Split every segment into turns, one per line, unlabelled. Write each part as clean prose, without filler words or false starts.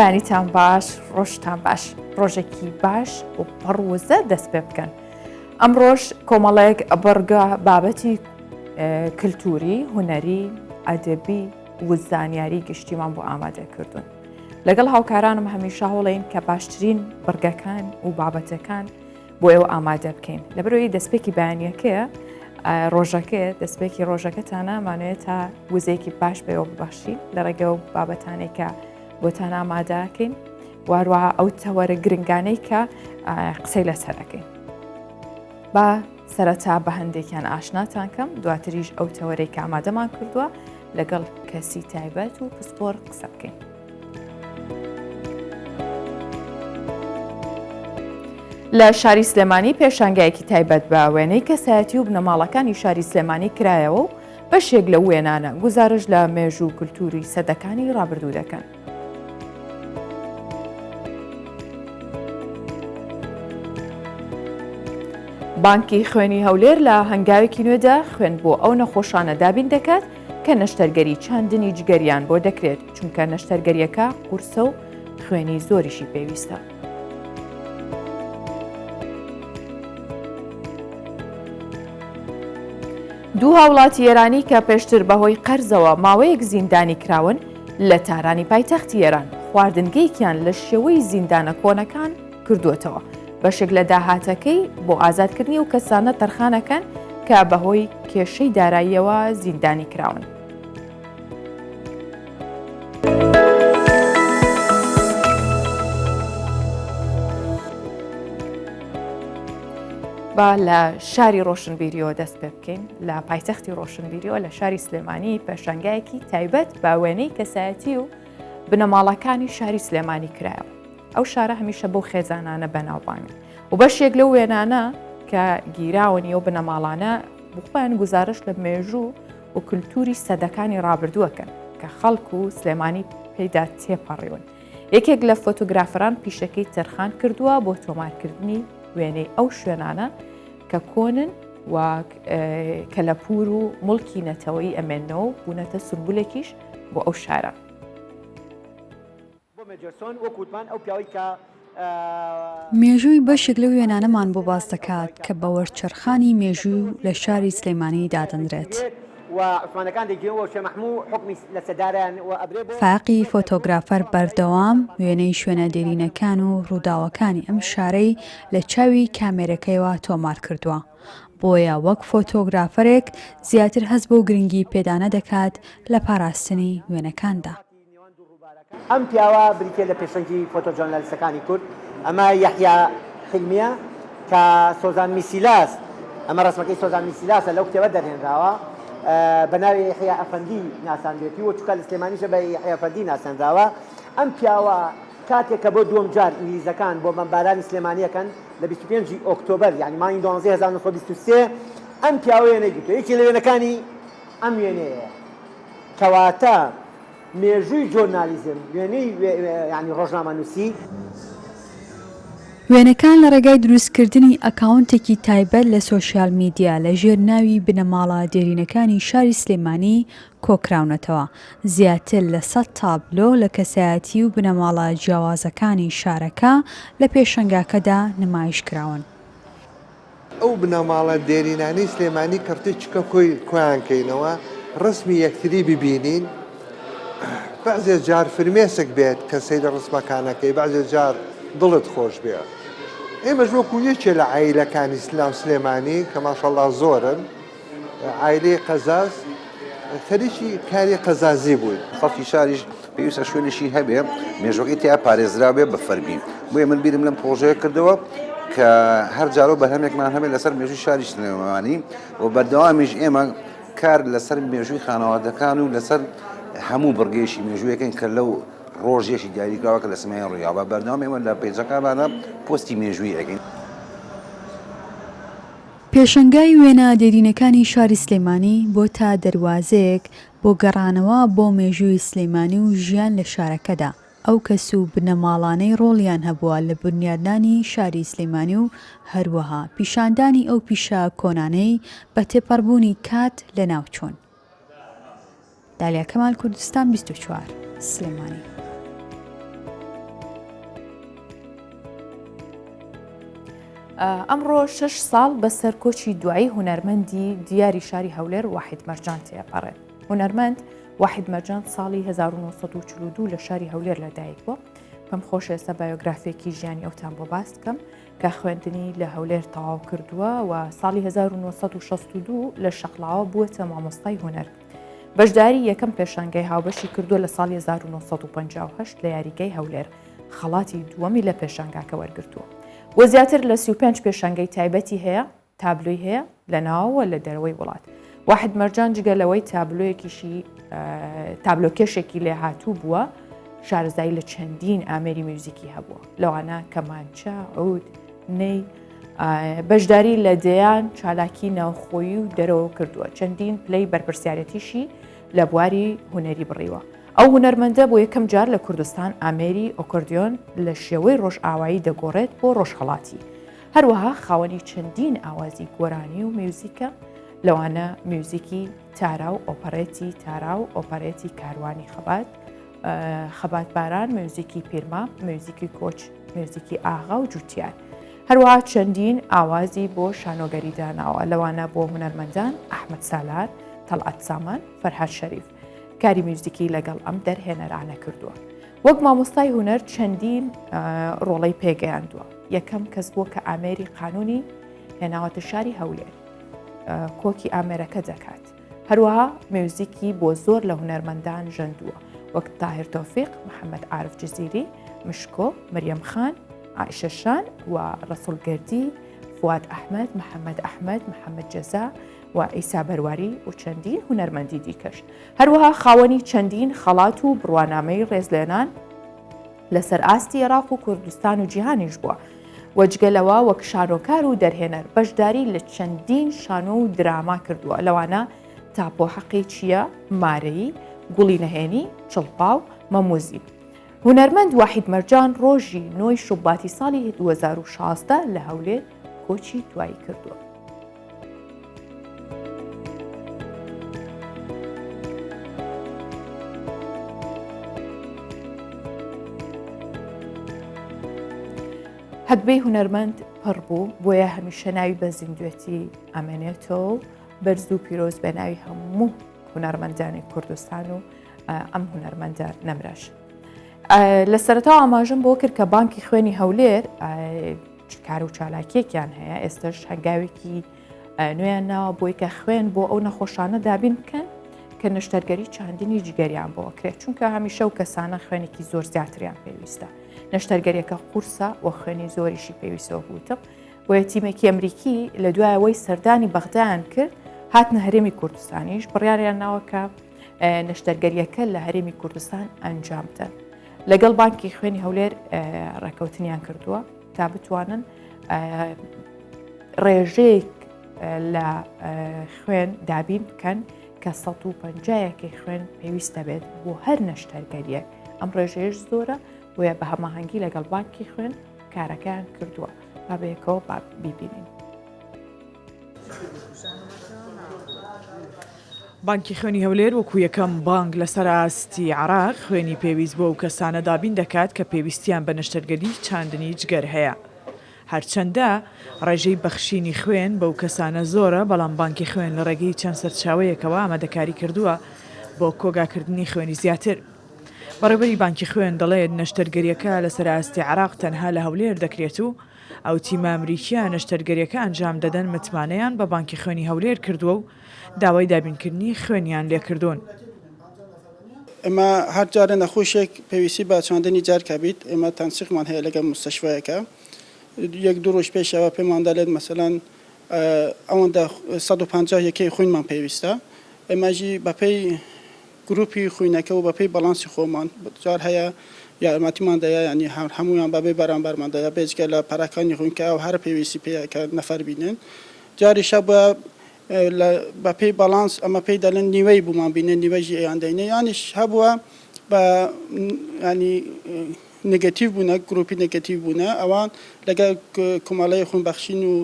بانیتان باش، ڕۆژتان باش، ڕۆژێکی باش و پڕوزە دەست پێ بکەن. ئەمڕۆژ کۆمەڵێک بەرگە بابەتی کللتوری، هوەری، ئەدەبی و زانیاری گشتیمان بۆ ئامادە کردوون. لەگەڵ هاوکارانم هەمیشە هەوڵین کە باشترین بەرگەکان و بابەتەکان بۆ ئێوە ئامادە بکەین. لەبەرەوەی دەستپێکی بەیانیەکەیە ڕۆژەکە دەستپێکی ڕۆژەکەتانە مانوێت تا وزەیەکی باش بەوە بباشین لە ڕێگە و بابەتانێکە بۆتان ئامادەکەین واروها ئەو تەوەرە گرنگانەی کە قسەی لەسەرەکەین. با سەرەتا بە هەندێکیان ئاشناتان کەم، دواتریش ئەو تەوەرەی کە ئامادەمان کردووە لەگەڵ کەسی تایبەت و پسپۆر قسە بکەین. لە شاری سلێمانی پێشانگایەکی تایبەت بە وێنەی کەسایەتی و بنەماڵەکانی شاری سلێمانی کرایەوە و بەشێک لە وێنانە گزارش لە مێژوو کولتوری سەدەکانی ڕابردوو دەکەن. بانکی خوێنی هەولێر لە هەنگاوێکی نوێدا خوێن بۆ ئەو نەخۆشانە دابین دەکات کە نەشتەرگەری چاندنی جگەریان بۆ دەکرێت، چونکە نەشتەرگەریەکە قورسە و خوێنی زۆریشی پێویستە. دوو هاوڵاتی ئێرانی کە پێشتر بەهۆی قەرزەوە ماوەیەک زیندانی کراون لە تارانی پایتەختی ئێران خواردنگەیەکیان لە شێوەی زیندانە کۆنەکان کردووەتەوە، بەشێک لە داهاتەکەی بۆ ئازادکردنی و کەسانە تەرخانەکەن کە بەهۆی کێشەی داراییەوە زیندانی کراون. با لە شاری ڕۆشنبیریەوە دەست پێ بکەین. لە پایتەختی ڕۆشنبیریەوە لە شاری سلێمانی پێشانگایەکی تایبەت بە وێنەی کەسایەتی و بنەماڵەکانی شاری سلێمانی کرایەوە. ئەو شارە هەمیشە بەو خێزانانە بەناوبانگن و بەشێک لەو وێنانە کە گیراونی و بنەماڵانە بخۆیان گزارش لە مێژوو و کولتوری سەدەکانی ڕابردووەکەن کە خەڵک و سلێمانی پێدا تێپەڕیون. یەکێک لە فۆتۆگرافەران پیشەکەی تەرخان کردووە بۆ تۆمارکردنی وێنەی ئەو شوێنانە کە کۆنن و کە لە پور و مڵکی نەتەوەی ئەمێنەوە بوونەتە سمبولێکیش بۆ ئەو شارە.
مێژووی بەشێک لەو وێنانەمان بۆ باس دەکات کە بە وەرچەرخانی مێژوو لە شاری سلێمانی دادەنرێت. فاقی فۆتۆگرافەر بەردەوام وێنەی شوێنە دێرینەکان و ڕووداوەکانی ئەم شارەی لە چاوی کامێرەکەیەوە تۆمار کردووە، بۆیە وەک فۆتۆگرافەرێک زیاتر هەست بۆ گرنگی پێدانە دەکات لە پاراستنی وێنەکاندا.
ئەم پیاوە بریتێ لە پێشەنگی فۆتۆژۆرنالیستەکانی کورد، ئەمە یەحیا حیلمیە کە سۆزان میسیلاس، ئەمە ڕسمەکەی سۆزان میسیلاسە لەو کتێبە دەرهێنراوە بە ناوی یەحیا ئەفەندی ناساندوێتی و چووکە لە سلێمانیشە بە یەحیا ئەفەندی ناساندراوە. ئەم پیاوە کاتێک کە بۆ دووەم جار ئینگلیزەکان بۆ بەمبارانی سلێمانیەکەن لە 25 ئۆکتۆبەر یعنی مانگی 12 1923 ئەم پیاوە وێنەی گرتووە. یەکی لە وێنەکانی ئەم وێنەیە کەواتە مێژووی جۆرنالیزم، وێنەی ینی ڕۆژنامەنووسی.
وێنەکان لە ڕێگای دروستکردنی ئەکاونتێکی تایبەت لە سۆشیال میدیا لە ژێر ناوی بنەماڵە دێرینەکانی شاری سلێمانی کۆکراونەتەوە. زیاتر لە 100 تابلۆ لە کەسایەتی و بنەماڵە جیاوازەکانی شارەکە لە پێشەنگاکەدا نمایش کراون.
ئەو بنەماڵە دێرینانی سلێمانی کەرتی چکە کۆیان کەینەوە ڕسمی یەکتری ببینین. بعضێ جار فرمێسک بێت کە سەیری ڕسمەکانەکەی، بعضێ جار دڵت خۆش بێت. ئێمەش وەکو یەکێ لە عایلەکانی سلام سلێمانی کە ماشەڵڵا زۆرن، عایلەی قەزاز خەریکی کاری قەزازی بووین.
خەڵکی شاریش پێویستە شوێنێکی هەبێ مێژوەکەی تیا پارێزرا بێ بە فەرمی. بۆیە من بیرم لەم پرۆژەیە کردەوە کە هەر جارۆ بەرهەمێکمان هەبێت لەسەر مێژووی شاری سلێمانی و بەردەوامیش ئێمە کار لەسەر مێژووی خانەوادەکان و لەسەر هەموو بڕگەیشی مێژوویەکەن کە لەو ڕۆژێکی دیاریکراوە کە لە سمای ڕوویاوە بەردەوام ئێمە لە پێیجەکانمانە پۆستی مێژووی ئەگەین.
پێشەنگای وێنە دێرینەکانی شاری سلێمانی بۆ تا دەواازەیەک بۆ گەڕانەوە بۆ مێژووی سلێمانی و ژیان لە شارەکەدا. ئەو کەس و بنەماڵانەی ڕۆڵیان هەبووە لە بنیادنانی شاری سلێمانی و هەروەها پیشاندانی ئەو پیشە کۆنانەی بە تێپەڕبوونی کات لە ناوچوون. دالیا کەمال، کوردستان 24 سلێمانی.
ئەمڕۆ 6 ساڵ بەسەر کۆچی دوایی هونەرمەندی دیاری شاری هەولێر واحید مەرجان تێپەڕێت. هونەرمەند واحید مەرجان ساڵی 1942 لە شاری هەولێر لەدایک بووە. پێم خۆش ئێستا بایۆگرافێکی ژیانی ئەوتان بۆ باس بکەم کە خوێندنی لە هەولێر تەواو کردووە و ساڵی 1962 لە شەقڵاوە بووەتە مامۆستای هونەر. بەشداری یەکەم پێشانگای هاوبەشی کردووە لە ساڵی 1958 لە یاریگای هەولێر، خەڵاتی دووەمی لە پێشانگاکە وەرگرتووە. وە زیاتر لە 35 پێشانگای تایبەتی هەیە، تابلۆی هەیە لە ناوەوە لە دەرەوەی وڵات. واحید مەرجان جگەلەوەی تابلۆکێشێکی لێ هاتوو بووە، شارەزایی لە چەندین ئامێری میوزیکی هەبووە، لەوانە کەمانچە، عود، نەی، بەشداری لە دەیان چالاکی ناوخۆیی و دەرەوە کردووە. چەندین پلەی بەرپرسیارەتیشی لە بواری هونەری بڕیوە. ئەو هونەرمەندە بۆ یەکەم جار لە کوردستان ئامێری ئۆکۆردیۆن لە شێوەی ڕۆژئاوایی دەگۆڕێت بۆ ڕۆژهەڵاتی. هەروەها خاوەنی چەندین ئاوازی گۆرانی و میوزیکە، لەوانە میوزیکی تارا و ئۆپەرێتی تارا و ئۆپەرێتی کاروانی خەبات باران، میوزیکی پیرما، میوزیکی کۆچ، میوزیکی ئاغا و جوتیار. هەروەها چەندین ئاوازی بۆ شانۆگەری داناوە، لەوانە بۆ هونەرمەندان ئەحمەد سالار، تەڵعەت سامان، فەرهاد شەریف کاری میوزیکی لەگەڵ ئەم دەرهێنەرانە کردووە. وەک مامۆستای هونەر چەندین ڕۆڵەی پێگەیاندووە. یەکەم کەس بووە کە ئامێری قانونی هێناوەتە شاری هەولێر، کۆکی ئامێرەکە دەکات. هەروەها میوزیکی بۆ زۆر لە هونەرمەندان ژەندووە، وەک تاهیر تۆفیق، محەممەد عارف جزیری، مشکۆ، مەریەم خان، عائشە شان و ڕەسوڵ گەردی، فواد ئەحمەد، محەممەد ئەحمەد، محەممەد جەزا و ئیسا بەرواری و چەندین هونەرمەندی دیکەش. هەروەها خاوەنی چەندین خەڵات و بڕوانامەی ڕێزلێنان لەسەر ئاستی عێراق و کوردستان و جیهانیش بووە. وەجگەلەوە وەک شانۆکار و دەرهێنەر بەشداری لە چەندین شانۆ و دراما کردووە، لەوانە تاپۆ حەقی چییە، مارەی، گوڵی نەهێنی، چڵپاو، مەموزی. هونەرمەند واحید مەرجان ڕۆژی 9 شوباتی ساڵی 2016 لە هەولێر کۆچی دوایی کردووە. هەدبەی هونەرمەند پڕ بوو، بۆیە هەمیشە ناوی بە زیندوێتی ئەمێنێتەوە، بەرز و پیرۆز بە ناوی هەموو هونەرمەندانی کوردستان و ئەم هونەرمەندە نەمرەش. لە سەرەتا ئاماژەم بۆ کرد کە بانکی خوێنی هەولێر کار و چالاکیەکیان هەیە، ئێستش هەنگاوێکی نوێیان ناوە بۆی کە خوێن بۆ ئەو نەخۆشانە دابین بکەن کە نەشتەرگەری چاندنی جگەریان بۆ کرێت، چونکە هەمیشە و کەسانە خوێنێکی زۆر زیاتریان پێویستە. نەشتەرگەریەکە قورسە و خوێنی زۆریشی پێویستەوە بووتە، و یەتیمێکی ئەمریکی لە دوایەوەی سەردانی بەغدایان کرد هاتنە هەرێمی کوردستانیش، بڕیاریان ناوە کە نەشتەرگەریەکە لە هەرێمی کوردستان ئەنجام بدەن. لەگەڵ بانکی خوێنی هەولێر ڕێکەوتنیان کردووە تا بتوانن ڕێژەیەک لە خوێن دابین بکەن کە 150 خوێن پێویستە بێت بۆ هەر نەشتەرگەریەک. ئەم ڕێژەیەش زۆرە، بۆیە بە هەماهەنگی لەگەڵ بانکی خوێن کارەکان کردووە. با بەیەکەوە بیبینین.
بانکی خوێنی هەولێر وەکو یەکەم بانک لەسەر ئاستی عێراق خوێنی پێویست بۆ ئەو کەسانە دابین دەکات کە پێویستیان بە نەشتەرگەری چاندنی جگەر هەیە. هەرچەندە ڕێژەی بەخشینی خوێن بەو کەسانە زۆرە، بەڵام بانکی خوێن لە ڕێگەی چەند سەرچاوەیەکەوە ئامادەکاری کردووە بۆ کۆگاکردنی خوێنی زیاتر. بەڕێوەری بانکی خوێن دەڵێت نەشتەرگەریەکە لەسەر ئاستی عێراق تەنها لە هەولێر دەکرێت و ئەو تیمە ئەمریکیە نەشتەرگەریەکە ئەنجام دەدەن متمانەیان بە بانکی خوێنی هەولێر کردووە و داوای دابینکردنی خوێنیان لێکردوون.
ئێمە هەر جارە نەخۆشێک پێویستی بە چاندنی جارکە بیت، ئێمە تەنسیقمان هەیە لەگەڵ مستەشفەیەکە. یەک دوو ڕۆژ پێشەوە پێمان دەڵێت مەسەلەن ئەوەندە 150 خوێنمان پێویستە، ئێمەژی بەپێی گروپی خوێنەکە و بەپێی بەڵانسی خۆمان جار هەیە یارمەتیمان دەیە، ینی هەمویان بەبێ بەرامبەرمان دەیە بێجگە لە پەرەکانی خوێنکە و هەر پێویستی پێیەکە نەفەر بینن. جاریشە بە بەپێی بەڵانس ئەمە پێی دەڵێن نیوەی بوومان بینێن، نیوەژی ئەیان دەینێ، یانیش هەبووە بە ینی نگەتیڤ بوونە، گروپی نگەتیڤ بوونە، ئەوان لەگەڵ کۆمەڵەی خوێنبەخشین و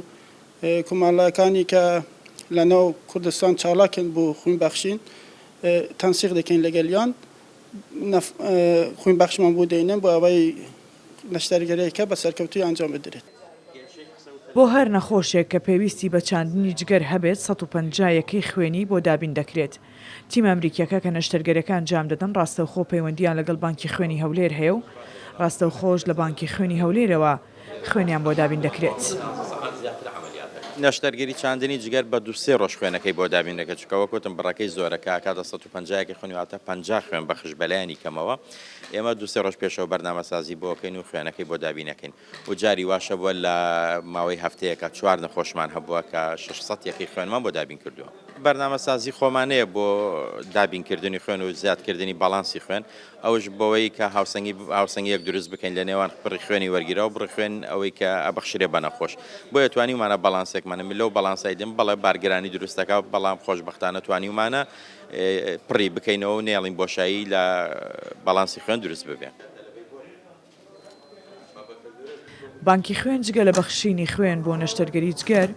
کۆمەڵەکانی کە لەناو کوردستان چالاکن بۆ خوێنبەخشین تەنسیق دەکەین لەگەڵیان، خوێنبەخشمان بۆ دەینن بۆ ئەوەی نەشتەرگەریەکە بە سەرکەوتووی ئەنجام بدرێت.
بۆ هەر نەخۆشێک کە پێویستی بە چاندنی جگەر هەبێت 150 خوێنی بۆ دابین دەکرێت. تیم ئەمریکیەکە کە نەشتەرگەرەکان جام دەدەن ڕاستەوخۆ پەیوەندیان لەگەڵ بانکی خوێنی هەولێر هەیە و ڕاستەوخۆش لە بانکی خوێنی هەولێرەوە خوێنیان بۆ دابین دەکرێت.
نەشتەرگەری چاندنی جگەر بە 2-3 ڕۆژ خوێنەکەی بۆ دابینەکە چکەوە کوتم بڕەکەی زۆرەکە کاتە 150 خوێنیواتە 50 خوێن بەخش بەلایانی کەمەوە ئێمە 2-3 ڕۆژ پێشەوە بەرنامەسازی بۆکەین و خوێنەکەی بۆ دابینەکەین و جاری واشە بووە لە ماوەی هەفتەیەکە 4 نەخۆشمان هەبووە کە 600 خوێنمان بۆ دابین کردووە. بەرنامەسازی خۆمانەیە بۆ دابینکردنی خوێن و زیادکردنی باڵانسی خوێن ئەوش بەوەی کە هاوسەنگیەک دروست بکەین لە نێوان بڕی خوێنی وەرگیرە و بڕی خوێن ئەوەی کە ئەبەخشرێ بە نەخۆش بۆیە توانیمانە باڵانسێکمانە لەو باڵانسایدن بەڵێ بارگرانی دروستەکە بەڵام خۆشبەختانە توانیمانە پڕی بکەینەوە و نێڵین بۆشایی لە باڵانسی خوێن دروست ببێ.
بانکی خوێن جگە لە بەخشینی خوێن بۆ نەشتەرگەری جگەر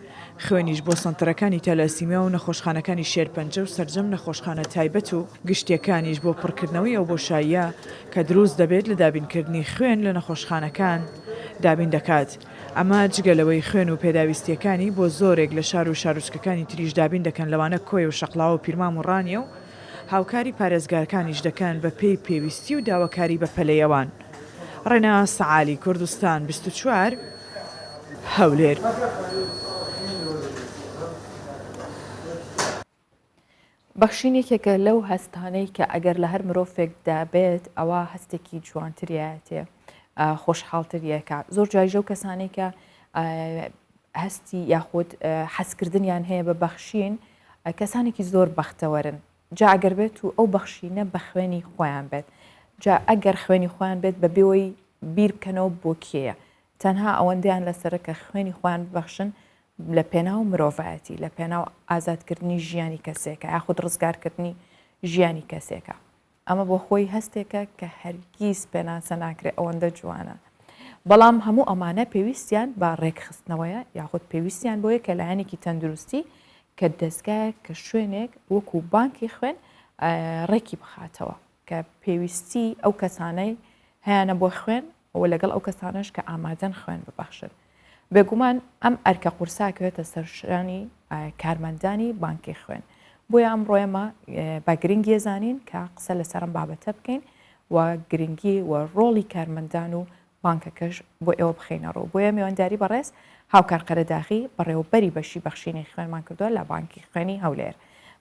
خوێنیش بۆ سنتەرەکانی تەلاسیمیا و نەخۆشخانەکانی شێرپەنجە و سەرجەم نەخۆشخانە تایبەت و گشتیەکانیش بۆ پڕکردنەوەی ئەو بۆشاییە کە دروست دەبێت لە دابینکردنی خوێن لە نەخۆشخانەکان دابین دەکات. ئەمە جگەلەوەی خوێن و پێداویستیەکانی بۆ زۆرێک لە شار و شارۆچکەکانی تریش دابین دەکەن لەوانە کۆی و شەقڵاو و پیرمام و ڕانیە و هاوکاری پارێزگارەکانیش دەکەن بە پێی پێویستی و داواکاری بە پەلەیەوان. ڕێنا سەعالی کوردستان 24 هەولێر.
بەخشینێکێکە لەو هەستانەی کە ئەگەر لە هەر مرۆڤێکدا بێت ئەوە هەستێکی جوانتریایەتێ خۆشحاڵتریەکە زۆر جایژە و کەسانی کە هەستی یاخود حەزکردنیان هەیە بە بەخشین کەسانێکی زۆر بەختەوەرن جا ئەگەر بێت و ئەو بەخشینە بە خوێنی خۆیان بێت جا ئەگەر خوێنی خۆیان بێت بە بێەوەی بیر بکەنەوە بۆ کێیە تەنها ئەوەندەیان لەسەرە کە خوێنی خۆیان ببەخشن لە پێناو مرۆڤایەتی لە پێناو ئازادکردنی ژیانی کەسێکە یاخود ڕزگارکردنی ژیانی کەسێکە ئەمە بۆ خۆی هەستێکە کە هەرگیز پێناسە ناکرێت ئەوەندە جوانە بەڵام هەموو ئەمانە پێویستیان با ڕێکخستنەوەیە یاخود پێویستیان بۆیە کە لایەنێکی تەندروستی کە دەستگایە کە شوێنێک وەکو بانکی خوێن ڕێکی بخاتەوە کە پێویستی ئەو کەسانەی هیانە بۆ خوێن و لەگەڵ ئەو کەسانش کە ئامادەن خوێن ببەخشن بێگومان ئەم ئەرکە قورساکەوێتە سەرشانی کارمەندانی بانکی خوێن بۆیە ئەم ڕۆیەمە بە گرنگی زانین کە قسە لەسەرم بابەتە بکەین و گرنگی و ڕۆڵی کارمەندان و بانکەکەش بۆ ئێوە بخینەڕۆ بۆیە میوانداری بەڕێز هاوکار قەرەداغی بەڕێوەبەری بەشی بەخشینی خوێنمان کردووە لە بانکی خوێنی هەولێر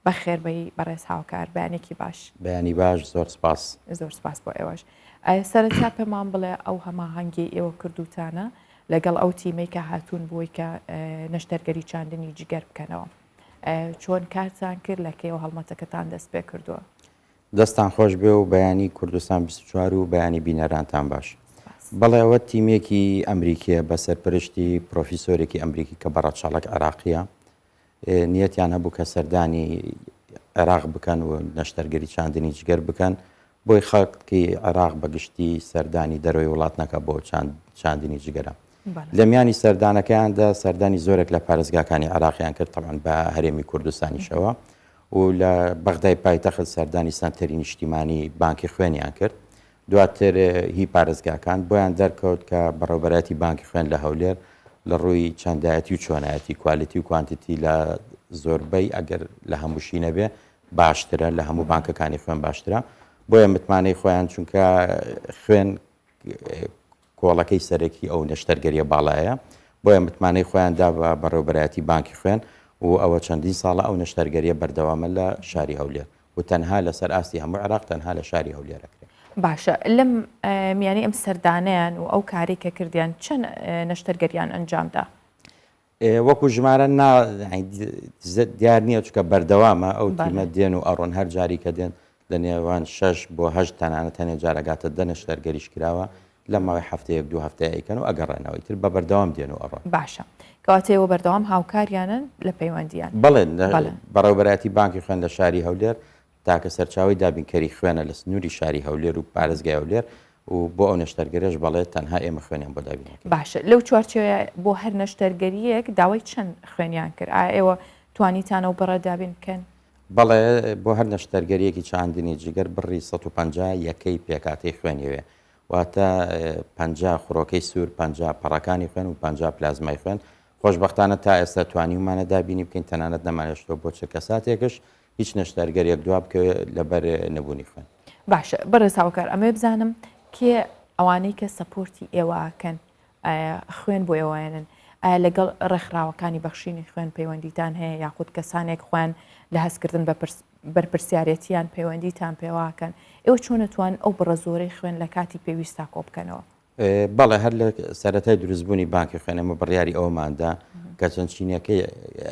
بە خێربەی بەڕێز هاوکار بەیانێکی باش
بەیانی باش زۆر سپاس
زۆر سپاس بۆ ئێوەش سەرەتا پێمان بڵێ ئەو هەماهەنگی ئێوە کردوتانە لەگەڵ ئەو تیمەی کە هاتوون بۆی کە نەشتەرگەری چاندنی جگەر بکەنەوە چۆن کارتان کرد لە کێوە هەڵمەتەکەتان دەست پێ کردووە
دەستان خۆش بێ و بەیانی کوردستان 24 و بەیانی بینەرانتان باش بەڵێ ئەوە تیمێکی ئەمریکیە بە سەرپەرشتی پرۆفیسۆرێکی ئەمریکی کە بەڕەچاڵک عراقیە نیەتیان هەبوو کە سەردانی عێراق بکەن و نەشتەرگەری چاندنی جگەر بکەن بۆی خەڵکی عێراق بەگشتی سەردانی دەرەوەی وڵات نەکە بۆ چاندنی جگەرە لە میانی سەردانەکەیاندا سەردانی زۆرێک لە پارێزگاکانی عراقیان کرد تەمان بە هەرێمی کوردستانیشەوە و لە بەغدای پایتەخت سەردانی سەنتەری نیشتیمانی بانکی خوێنیان کرد دواتر هی پارێزگاکان بۆیان دەرکەوت کە بەڕێوەبەرەتی بانکی خوێن لە هەولێر لە ڕووی چەندایەتی و چۆنایەتی کوالیتی و کوانتیتی لە زۆربەی ئەگەر لە هەمووشی نەبێ باشترە لە هەموو بانکەکانی خوێن باشترە بۆیە متمانەی خۆیان چونکە خوێن کۆڵەکەی سەرەکی ئەو نەشتەرگەریە باڵایە بۆیە متمانەی خۆیاندا بە بەڕێوەبەرەتی بانکی خوێن و ئەوە چەندین ساڵە ئەو نەشتەرگەریە بەردەوامە لە شاری هەولێر و تەنها لەسەر ئاستی هەموو عێراق تەنها لە شاری هەولێرەکرێت
باشە لەم میانی ئەم سەردانیان و ئەو کاری کە کردیان چەند نەشتەرگەریان ئەنجامدا
وەکو ژمارە دیار نییە چکە بەردەوامە ئەو تیمە دێن و ئەڕۆن هەر جاری کە دێن لە نێوان 6 بۆ 8 تەنانەت هەنێ جارەگاتە دە نەشتەرگەریش کراوە لە ماوەی هەفتەیەک دوو هەفتەیە ئەیکەن و ئەگەڕێنەوەی تر بە بەردەوام دێن و ئەڕۆن
باشە کەواتەوە بەردەوام هاوکاریانن لە پەیوەندیان
بڵێ بەڕێوەبەرەتی بانکی خوێن لە شاری هەولێر تاکە سەرچاوی دابینکەری خوێنە لە سنووری شاری هەولێر و پارێزگای هەولێر و بۆ ئەو نەشتەرگەریش بەڵێت تەنها ئێمە خوێنیان بۆ دابینەکە
باشە لەو چوارچێوە بۆ هەر نەشتەرگەریەک داوای چەند خوێنیان کرد ئێوە توانیتانە و بەڕە دابین بکەن
بەڵێ بۆ هەر نەشتەرگەریەکی چاندنی جگەر بڕی 150 یەکەی پێکاتی خوێنیوێ واتە 50 خوڕۆکەی سوور 50 پەڕەکانی خوێن و 50 پلازمای خوێن خۆشببختانە تا ئێستا توانیمانە دابینی بکەین تەنانەت نەمانێشتەوە بۆ چ کەساتێکش هیچ نەشتەرگەریەک دواب کە لەبەر نەبوونی خوێن.
باشە بەڕێز هاوکار ئەمە بزانم کێ ئەوانەی کە سەپۆرتی ئێوەکەن خوێن بۆ ئێوەیەنن لەگەڵ ڕێکخراوەکانی بەخشینی خوێن پەیوەندیتان هەیە یاخود کەسانێک خوێن لە هەستکردن بەرپرسیارەتیان پەیوەندیتان پێواکەن ئێوە چۆن نتوان ئەو بڕە زۆرەی خوێن لە کاتی پێویستا کۆ بکەنەوە؟
بەڵێ هەر لە سەرەتای دروستبوونی بانکی خوێنەمە بڕیاری ئەوماندا کە چەند چینەکەی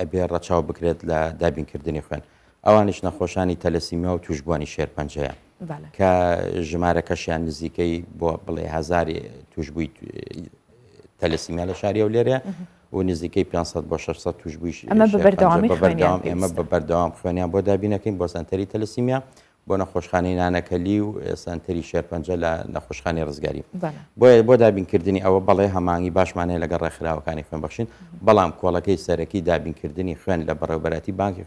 ئەبێ ڕەچاو بکرێت لە دابینکردنی خوێن ئەوانش نەخۆشانی تەلەسیمیا و توشبوانی شێرپەنجەیە کە ژمارەکەشیان نزیکەی بۆ بڵێ هزاری توشببووی تەلەسیمیا لە شاری و لێرە و نزیکەی 500 بۆ 600 توشببووی بەردەوام ئێمە بە بەردەوام خوێنیان بۆ دابینەکەین بۆ سنتەری تەلەسیمیا بۆ نەخۆشخانەی نانەکەلی و سنتەری شێرپەنجە لە نەخۆشخانەی ڕزگاری بۆ دابینکردنی ئەوە بەڵێ هەمانگی باشمانەیە لەگەڵ ڕێکخراوەکانی خوێن بەخشین بەڵام کۆڵەکەی سەرەکی دابینکردنی خوێن لە بەڕێوەبەتی بانکی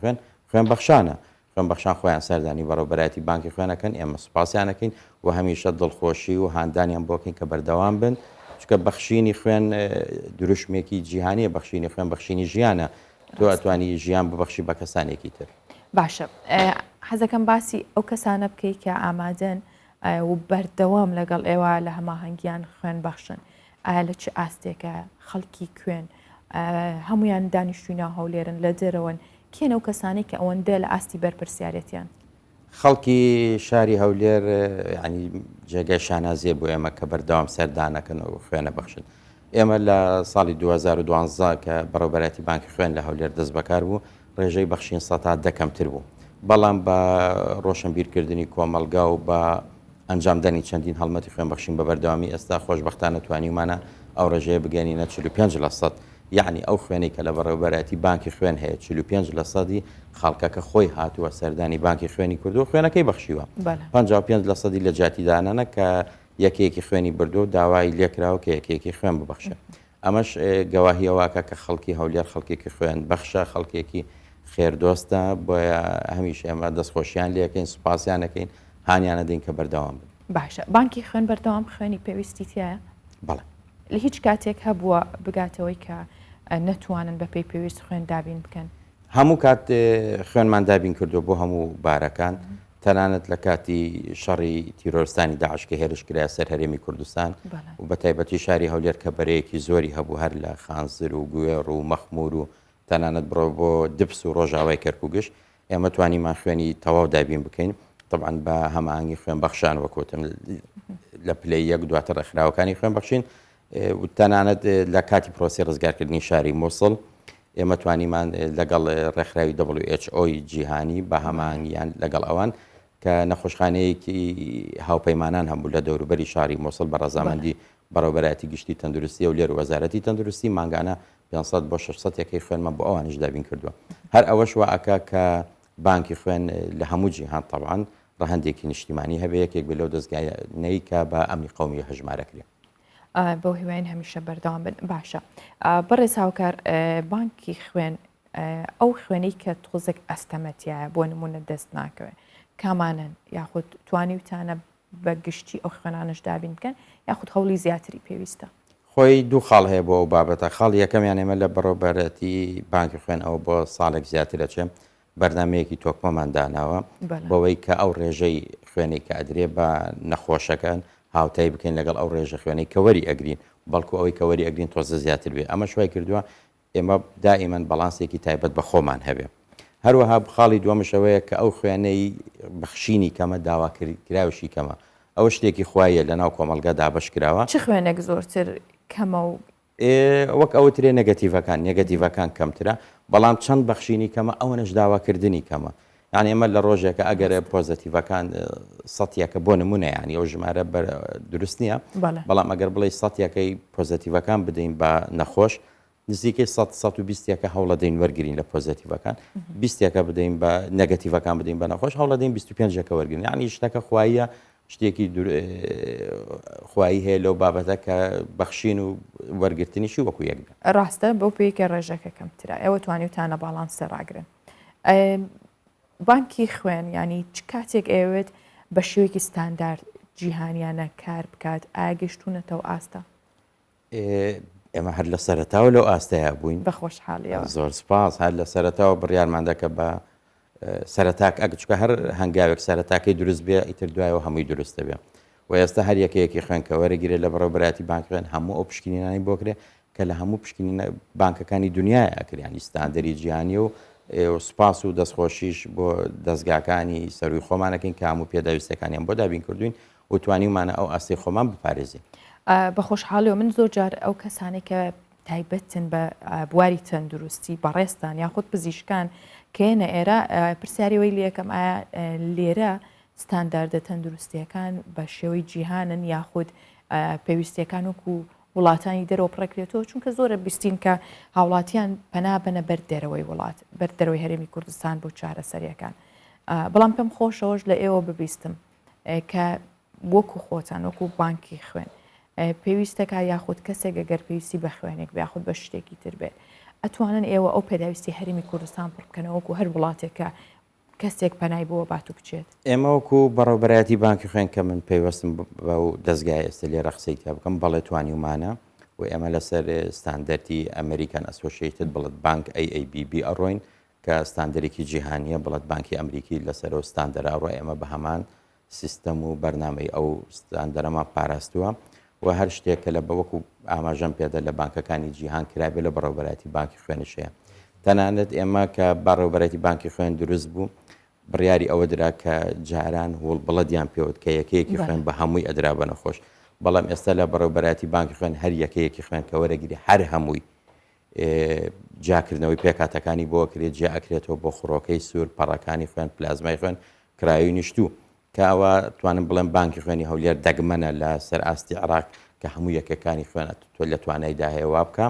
خوێن بەخشانە خوێن بەخشان خۆیان سەردانی بەڕێوەبەتی بانکی خوێنەکەن ئێمە سوپاسیانەکەین و هەمیشە دڵخۆشی و هاندانیان بۆکەین کە بەردەوام بن چکە بەخشینی خوێن دروشمێکی جیهانیە بەخشینی خوێن بەخشینی ژیانە تۆ ئەتوانی ژیان ببەخشی بە کەسانێکی تر.
باشە حەزەکەم باسی ئەو کەسانە بکەی کە ئامادەن و بەردەوام لەگەڵ ئێوە لە هەماهەنگیان خوێن بەخشن ئایا لە چ ئاستێکە خەڵکی کوێن هەمویان دانیشتووینا هەولێرن لە دەرەوەن کێن ئەو کەسانی کە ئەوەندە لە ئاستی بەرپرسیارەتیان
خەڵکی شاری هەولێر ینی جێگای شانازیە بۆ ئێمە کە بەردەوام سەردانەکەن و خوێنە بەخشن ئێمە لە ساڵی 2012 کە بەڕێوەبەتی بانکی خوێن لە هەولێر دەست بەکار بوو ڕێژەی بەخشین سەتا دەکەمتر بوو بەڵام بە ڕۆشنبیرکردنی کۆمەلگا و بە ئەنجامدانی چەندین هەڵمەتی خوێن بەخشین بە بەردەوامی ئێستا خۆشببختانە توانیمانە ئەو ڕێژەیە بگەنینە 45%. یعنی ئەو خوێنەی کە لە بەڕێوەبەتی بانکی خوێن هەیە 45% خەڵکەکە خۆی هاتووە سەردانی بانکی خوێنی کردو خوێنەکەی بەخشیوە 55% لە جاتیدانانە کە یەکێکی خوێنی بردو و داوای لێکراوە کە یەکێکی خوێن ببەخشە ئەمەش گەواهیەوەکە کە خەڵکی هەولێر خەڵکێکی خوێن بەخشە خەڵکێکی خێردۆستە بۆیە هەمیشە ئێمە دەستخۆشیان لەکەین سوپاسیانەکەین هانیانە دەین کە بەردەوام بن.
باشە بانکی خوێن بەردەوام خوێنی پێویستی تایە؟
بەڵێ
لە هیچ کاتێک هەبووە بگاتەوەی کە نەتوانن بە پێی پێویست خوێن دابین بکەن
هەموو کات خوێنمان دابین کردو بۆ هەموو بارەکان تەنانەت لە کاتی شەڕی تیرۆرستانی داعش کە هێرشکرا سەر هەرێمی کوردستان و بە تایبەتی شاری هەولێر کە بەرەیەکی زۆری هەبوو هەر لە خانزر و گوێڕ و مەخمور و تەنانەت بڕۆ بۆ دبس و ڕۆژاوای کەرکووگشت ئێمە توانیمان خوێنی تەواو دابین بکەین طبعاً بە هەماهەنگی خوێن بەخشان وەکوتم لە پلەی یەک دواتر ڕێکخراوەکانی خوێن بەخشین و تەنانەت لە کاتی پرۆسی ڕزگارکردنی شاری مووسڵ ئێمە توانیمان لەگەڵ ڕێکخراوی WHO جیهانی بە هەماهەنگیان لەگەڵ ئەوان کە نەخۆشخانەیەکی هاوپەیمانان هەبوو لە دەوروبەری شاری مووسڵ بە ڕەزامەندی بەڕێوەبەتی گشتی تەندروستی و لێر وەزارەتی تەندروستی ماگانە 500 بۆ 600 یەکەی خوێنمە بۆ ئەوانش دابین کردووە هەر ئەوەش وەکە کە بانکی خوێن لە هەموو جیهان طبعاً ڕەهەندێکی نیشتیمانی هەبێ یەکێک بێ لەو دەستگایانەی کە بە ئەمنی قەومی هەژمارەکرێ
بۆ هیوایین هەمیشە بەردەوام بن باشە بەڕێز هاوکار بانکی خوێن ئەو خوێنەی کە تۆزێک ئەستەمەتیایە بۆ نمونە دەست ناکەوێت کامانن یاخود توانی وتانە بە گشتی ئەو خوێنانش دابین بکەن یاخود هەوڵی زیاتری پێویستە
خۆی دوو خاڵ هەیە بۆ ئەو بابەتە خاڵ یەکەمیان ئێمە لە بەڕێوەبەتی بانکی خوێن ئەوە بۆ ساڵێک زیاترە چێ بەردامەیەکی تۆکمەمان داناوە بەوەی کە ئەو ڕێژەی خوێنی کە ئەدرێ بە نەخۆشەکان هاوتای بکەین لەگەڵ ئەو ڕێژە خوێنەی کەوەری ئەگرین بەڵکو ئەوەی کەوەری ئەگرین تۆزە زیاتر بێ ئەمە شوای کردووە ئێمە دائیمەن بەڵانسێکی تایبەت بە خۆمان هەبێ هەروەها خاڵی دووەمشەوەیە کە ئەو خوێنەی بەخشینی کەمە داواکراوشی کەمە ئەوە شتێکی خوایە لە ناو کۆمەلگا دابش کراوە
چ خوێنێک زۆرتر کەمە و
وەک ئەوە ترێ نەگەتیڤەکان کەمترە بەڵام چەند بەخشینی کەمە ئەوەنەش داواکردنی کەمە یعنی ئێمە لە ڕۆژێکە ئەگەرە پۆزتیڤەکان سەیەکە بۆ نمونە ینی ئەو ژمارە دروست نییە بەڵام ئەگەر بڵێ سەیەکەی پۆزتیڤەکان بدەین بە نەخۆش نزیکەی 120ەکە هەوڵە دەین وەرگین لە پۆزتیڤەکان 20ەکە بدەین بە نەگەتیڤەکان بدەین بە نەخۆش هەوڵە دەین 25ەکە وەرگین ینی شتەکە خوایە شتێکی خوایی هەیە لەو بابەتە کە بەخشین و وەرگرتنیشی وەکو یەک
ڕاستە بەو پێیکە ڕێژەکە کەمترە ئێوە توانیوتانە باڵانس سەراگرن بانکی خوێن ینی چ کاتێک ئەوێت بە شێوەیەکی ستاندارد جیهانیانە کار بکات ئایا گەشتوونەتەوە ئاستە
ئێمە هەر لە سەرەتاوە لەو ئاستەیە بووین
بە خۆشحاڵیەوە
زۆر سپاس هەر لە سەرەتاوە بڕیارماندەکە بە سەرەتاک ئەگچکە هەر هەنگاوێک سەرەتاکەی دروست بێ ئیتر دوایەوە هەمووی دروستە بێ و ئێستا هەر یەکەیەکی خوێن کە وەرەگیرێ لە بەڕێوەبەتی بانک خوێن هەموو ئەو پشکنینانی بۆکرێ کە لە هەموو پشکنینە بانکەکانی دنیای ئەکریانی ستاندەری جیهانی و سوپاس و دەستخۆشیش بۆ دەستگاکانی سەروی خۆمانەکەین کە هەموو پێداویستەکانیان بۆ دابین کردوین و توانیمانە ئەو ئاستی خۆمان بپارێزین
بە خۆشحاڵیەوە من زۆر جار ئەو کەسانێک کە تایبەتن بە بواری تەندروستی بەڕێستان یاخود پزیشکان کێنە ئێرە پرسیاریەوەی لەکەم ئایا لێرە ستانداردە تەندروستیەکان بە شێوەی جیهانن یاخود پێویستیەکان وەکو وڵاتانی دەرەوە پڕێکرێتەوە چونکە زۆرە بیستین کە هاوڵاتیان پەنابەنە بەر دەرەوەی وڵات بەر دەرەوەی هەرێمی کوردستان بۆ چارەسەریەکان بەڵام پێم خۆشەوەش لە ئێوە ببیستم کە وەکو خۆتان وەکو بانکی خوێن پێویستەکە یاخود کەسێک گەر پێویستی بە خوێنێک یاخود بە شتێکی تر بێت ئەتوانن ئێوە ئەو پێداویستی هەرمی کوردستان پڕ بکەنەوەکو هەر وڵاتێکە کەسێک پەنای بۆەوە بات و بچێت
ئێمە وەکو بەڕێوەبەرایەتی بانکی خوێن کە من پێیوەستم بە و دەستگای ئێستا لێرە قسەی تا بکەم بەڵێ توانیمانە و ئێمە لەسەر ستاندەری ئەمریکان ئەسۆشیێتد بڵێت بانک AABB ئەڕۆین کە ستاندەرێکی جیهانیە بڵێت بانکی ئەمریکی لەسەرەوە ستاندەرا ڕۆی ئێمە بە هەمان سیستەم و بەرنامەی ئەو ستاندەرەمان پاراستووە و هەر شتێکە لە بەوەکو ئاماژەم پێدا لە بانکەکانی جیهان کرابێت لە بەڕێوەبەرایەتی بانکی خوێنشەیە تەنانەت ئێمە کە بەڕێوەبەرایەتی بانکی خوێن دروست بوو بڕیاری ئەوە درا کە جاران هۆڵ بڵەدیان پێوت کە یەکەیەکی خوێن بە هەمووی ئەدرا بە نەخۆش بەڵام ئێستا لە بەڕێوەبەرایەتی بانکی خوێن هەر یەکەیەکی خوێن کە وەرەگیری هەر هەمووی جاکردنەوەی پێکاتەکانی بۆ کرێت جیا ئەکرێتەوە بۆ خۆڕۆکەی سوور پەڕەکانی خوێن پلازمای خوێن کراوی نیشتوو کە ئەوە توانم بڵێن بانکی خوێنی هەولێر دەگمەنە لە سەر ئاستی عراق کە هەموو یەکەکانی خوێنێت تۆ لە توانایدا هەیە وا بکە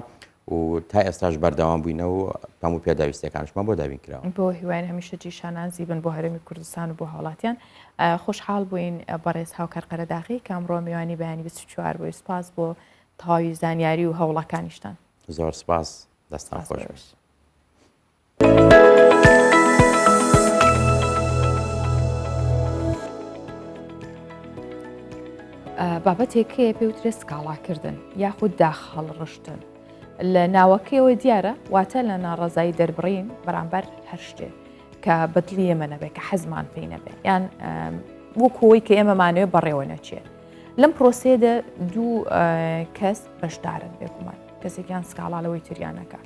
و تا ئێستاش بەردەوام بووینەوە هەموو پێداویستەکانشمان بۆ دابین کراوە
بۆ هیوایان هەمیشە جیشانانزی بن بۆ هەرێمی کوردستان و بۆ هاوڵاتیان خۆشحاڵ بووین بەڕێز هاوکار قەرەداغی کە ئەمڕۆ میوانی بەیانی 24 بۆی سپاس بۆ تەواوی زانیاری و هەوڵەکانیشتان
زۆر سپاس دەستان خۆش بێت.
بابەتێکەیە پێوترێت سکاڵاکردن یاخود داخەڵڕشتن لە ناوەکەیەوە دیارە واتە لە ناڕەزایی دەربڕین بەرامبەر هەر شتێ کە بەدلی ئێمە نەبێت کە حەزمان پێی نەبێت یان وەکەوەی کە ئێمەمانوێت بەڕێوە نەچێت لەم پرۆسێدا دوو کەس بەشدارن بێگومان کەسێکیان سکاڵالەوەی تریانەکە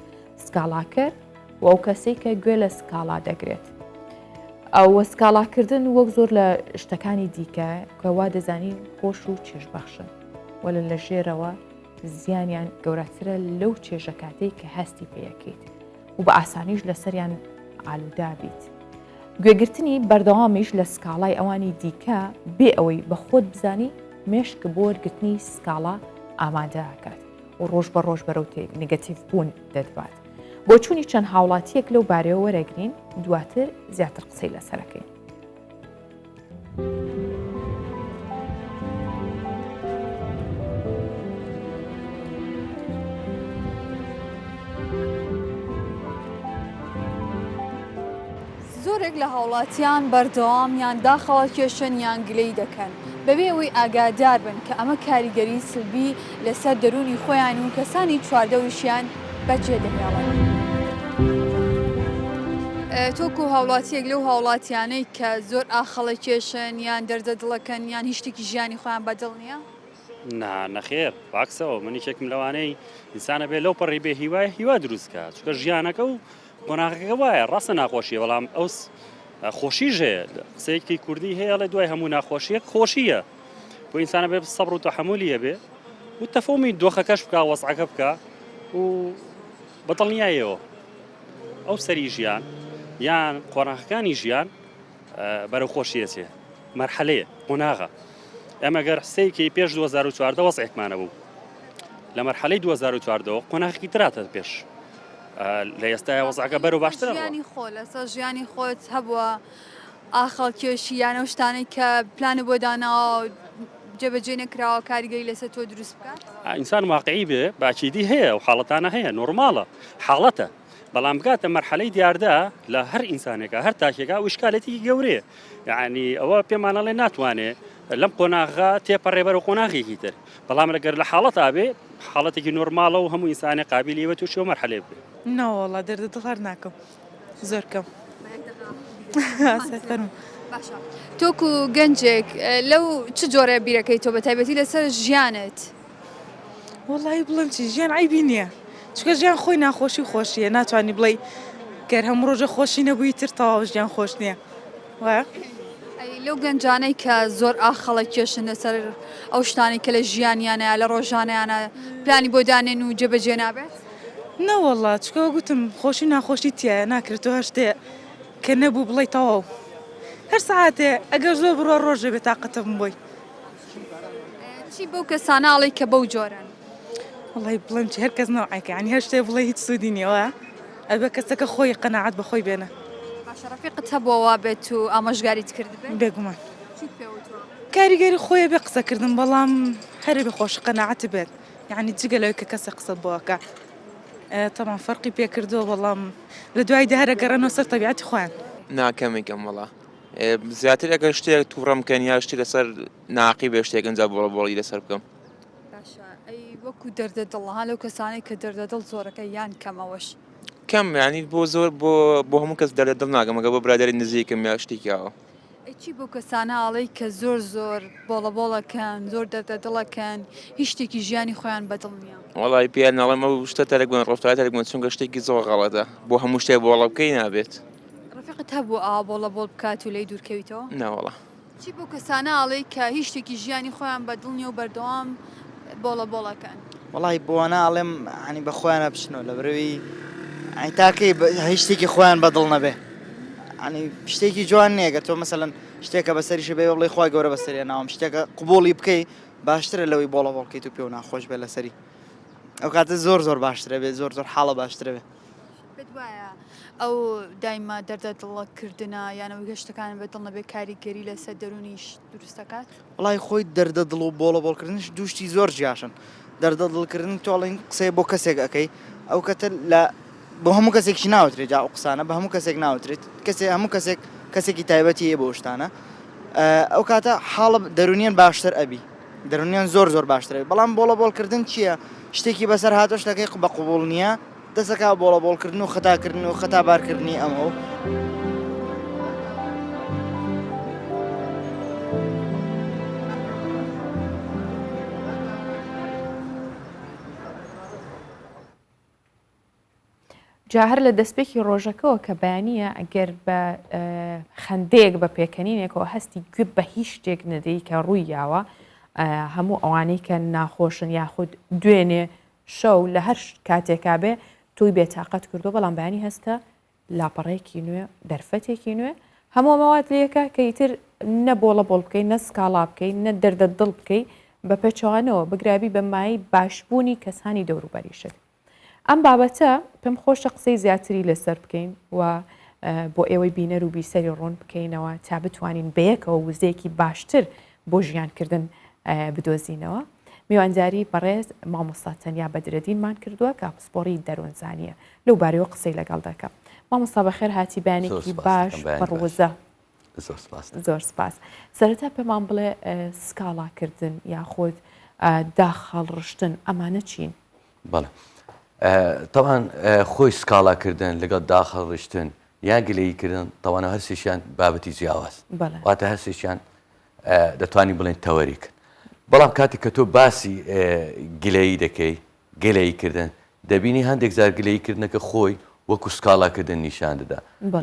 سکاڵاکرد و ئەو کەسێک کە گوێ لە سکاڵا دەگرێت ئەوە سکاڵاکردن وەک زۆر لە شتەکانی دیکە کەوا دەزانین خۆش و چێژبەخشن وەلە لە ژێرەوە زیانیان گەورەترە لەو چێژە کاتەی کە هەستی پێیەکەیت و بە ئاسانیش لەسەریان ئالوودا بیت گوێگرتنی بەردەوامیش لە سکاڵای ئەوانی دیکە بێ ئەوەی بە خۆت بزانی مێشک بۆ وەرگرتنی سکاڵا ئامادەکات و ڕۆژ بە ڕۆژ بەرەو نگەتیڤ بوون دەدبات بۆ چوونی چەند هاوڵاتیەک لەو بارەوە وەرەگرین دواتر زیاتر قسەی لەسەرەکەین.
زۆرێک لە هاوڵاتیان بەردەوام یان داخەڵە کێشن یان گلەی دەکەن بەبێ ئەوەی ئاگادار بن کە ئەمە کاریگەری سلبی لەسەر دەرونی خۆیان و کەسانی چواردەوریشیان بەجێ دەهێڵن. تۆکو هاوڵاتیەک لەو هاوڵاتیانەی کە زۆر ئاخەڵە کێشن یان دەردە دڵەکەن یان هیچ ژیانی خۆیان بەدڵ نییە؟
نەخێر باکسەوە منیشێکم لەوانەی ئینسانە بێ لەو پەڕی بێ هیوای هیوا دروستکە چکە ژیانەکە و قۆناغەکە وایە ڕاستە ناخۆشیە بەڵام ئەوس خۆشیژێ قسەیەکی کوردی هەیە لە دوای هەموو ناخۆشیەک خۆشیە بۆ ئینسانە بێ سەبر و تەحەمولیە بێ و تەفەومی دۆخەکەش بکە وەسعەکە بکە و بەدڵنیایەوە ئەو سەری ژیان یان قۆناغەکانی ژیان بەرەو خۆشیەچێ مەرحەلەیە قۆناغە ئەمە گەر قسەیەکی پێش 2014 وەسعێکمانە بوو لە مەرحەلەی 2014 قۆناغێکی تراتە پێش لە ئێستای وەزعەکە بەرەو باشترە
ژیانی خۆ لەسەر ژیانی خۆت هەبووە ئاخەڵ کێشی یانە شتانێک کە پلانە بۆ داناوە جێبەجێ نەکراوە کاریگەری لەسەر تۆ دروست بکات؟
ئینسان واقعی بێ باچیدی هەیە و حاڵەتانە هەیە نۆرماڵە حاڵەتە بەڵام بگاتە مەرحەلەی دیاردا لە هەر ئینسانێکە هەر تاکێکا و شکالەتی گەورەیە یعنی ئەوە پێمانەڵێ ناتوانێت لەم قۆناغا تێپەڕێ بەرەو قۆناغێکی تر بەڵام لەگەر لە حاڵەتا بێ حاڵەتێکی نۆرماڵە و هەموو ئینسانی قابلیوە تووشی و مەرحەلێ بێ
ناوەڵا دەردە دڵ هەر ناکەم زۆر کەم
باشە تۆکو گەنجێک لەو چ جۆرە بیرەکەی تۆ بە تایبەتی لەسەر ژیانت
وڵی بڵم چی ژیان عیبی نییە چکە ژیان خۆی ناخۆشی خۆشیە ناتوانانی بڵێ گەر هەموو ڕۆژە خۆشی نەبووی تر تەواو ژیان خۆش نییە وایە
لەو گەنجانەی کە زۆر ئاخەڵە کێشن لەسەر ئەو شتانی کە لە ژیانیانە لە ڕۆژانیانە پلانی بۆ دانێن و جێبەجێ نابێت
نەوەڵا چکەوە گوتم خۆشی ناخۆشی تایە ناکرێتەوە هەشتێ کە نەبوو بڵێ تەواو هەر ساعتێ ئەگەر زۆر بڕۆ ڕۆژێ بێت تااقەتم بۆی
چی بەو کەساناڵی کە بەو جۆرن
وڵی بڵم چی هەر کەس نەوەیکە ینی هەر شتێ بڵێ هیچ سوودی نیەوە ئەبە کەسەکە خۆی قەنەعەت بەخۆی بێنە
باشە ڕەفیقت هەبووەوە بێت و ئاماژگاریت کرد بێت
بێگومان کاریگەری خۆیە بێ قسەکردن بەڵام هەرێ بێ خۆش قەنەعەت بێت یعنی جگە لەوەی کە کەسە قسە بۆەکە تەمان فەرقی پێکردووە بەڵام لە دوای داهرە گەڕێنەوە سەر تەبیعەتی خۆیان
ناکەمێکم وڵا زیاتر ئەگەر شتێک تووڕەمکەن یا شتی لەسەر ناقی بێ شتێک ئەنج بۆڵی لەسەر بکەم
باشە ئەی وەکو دەردە دڵها لەو کەسانی کە دەردە دڵ زۆرەکە یان کەمەوەش
کەم ینی بۆ زۆر بۆ هەموو کەس دەردە دڵ ناگەم ئەگە بۆ برادری نزیکم یا شتێکیاوە
چی بۆ کەسانەڵی کە زۆر بۆڵەکەن زۆر دەردە دڵەکەن هیچ شتێکی ژیانی خۆیان بەدڵ نییە
وڵی پێیان ناڵێم ئەو شتە تەرەک بوون ڕۆفتای تەرەک بوون چونکە شتێکی زۆر غەڵەتە بۆ هەموو شتێک بۆڵە بکەی نابێت
ڕفیقت هەبوو ئاوا بۆڵە بۆڵ بکات و لەی دوورکەویتەوە
ناوەڵە
چی بۆ کەسانەڵی کە هیچ شتێکی ژیانی خۆیان بەدڵ نیە و بەردەوام بۆڵەکەن
وڵی بۆوانە ئاڵێم عنی بە خۆیانە بچنەوە لە بروی تاکەی هیچ شتێکی خۆیان بەدڵ نەبێ ینی شتێکی جوان نییە تۆ مەسەلەن شتێکە بەسەریشە بێ بڵێ خۆی گەورە بەسەریە ناوم شتێکە قبوڵی بکەی باشترە لەوەی بۆڵە بڵکەیت و پێ و ناخۆش بێ لەسەری ئەو کاتە زۆر باشترە بێت زۆر حاڵە باشترە بێ
وایە ئەو دایما دەردە دڵەکردنە یانەوەی گەشتەکان بەدڵ نەبێ کاریگەری لەسەر دەرونیش دروستەکات
وڵی خۆی دەردە دڵ و بۆڵە بۆڵکردنش دووشتی زۆر جیاشن دەردە دڵکردن تۆڵین قسەی بۆ کەسێک ئەەکەی ئەو کەتە لە بۆ هەموو کەسێکی ناوترێت جا قسانە بە هەموو کەسێک ناوترێت هەموو کەسێکی تایبەتی هەیە بۆ شتانە ئەو کاتە حاڵە دەرونیان باشتر ئەبی دەرونیان زۆر باشترێت بەڵام بۆڵە بۆڵکردن چییە شتێکی بەسەر هاتۆ شتەکەی بە قوبوڵ نییە دەسەکە بۆڵە بۆڵکردن و خەتاکردن و خەتا بارکردنی ئەمە
جاهر لە دەستپێکی ڕۆژەکەەوە کە بەیانە ئەگەر بە خەندەیەک بە پێکەنینێکەوە هەستی گوێ بە هیچ شتێک نەدەی کە ڕووی یاوە هەموو ئەوانەی کە ناخۆشن یاخود دوێنێ شەو لە هەر کاتێکا بێ توی بێتاقەت کردو بەڵام بەیانی هەستە لاپەڕێکی نوێ دەرفەتێکی نوێ هەموو مەوات لەکە کە ئیتر نە بۆڵە بۆڵ بکەین نە سکاڵا بکەین نە دەردە دڵ بکەی بە پێچوانەوە بگرابی بە مای باشبوونی کەسانی دەوروبەریشت. ئەم بابەتە پێم خۆشە قسەی زیاتری لەسەر بکەین و بۆ ئێوەی بینەر و بیسەری ڕوون بکەینەوە تا بتوانین بەیەکەوە وزەیەکی باشتر بۆ ژیانکردن بدۆزینەوە. میوانداری بەڕێز مامۆستا تەنیا بەدرەدینمان کردووە کە پسپۆڕی دەروونزانیە لەو بارەوە قسەی لەگەڵ دەکەم. مامۆستا بەخێر هاتی بەیانێکی باش بەڕووزە. زۆر سپاس. سەرەتا پێمان بڵێ سکاڵاکردن یاخود داخەڵڕشتن ئەمانە چین؟
بەڵێ. طبعاً خۆی سکاڵاکردن لەگەڵ داخەڵڕشتن یان گلەییکردن تەوانە هەرسێکیان بابەتی جیاواز واتە هەرسێکیان دەتوانی بڵێن تەوەریکن بەڵام کاتی کە تۆ باسی گلەیی دەکەی گلەییکردن دەبینی هەندێک زار گلەییکردنەکە خۆی وەکو سکاڵاکردن نیشان دەدا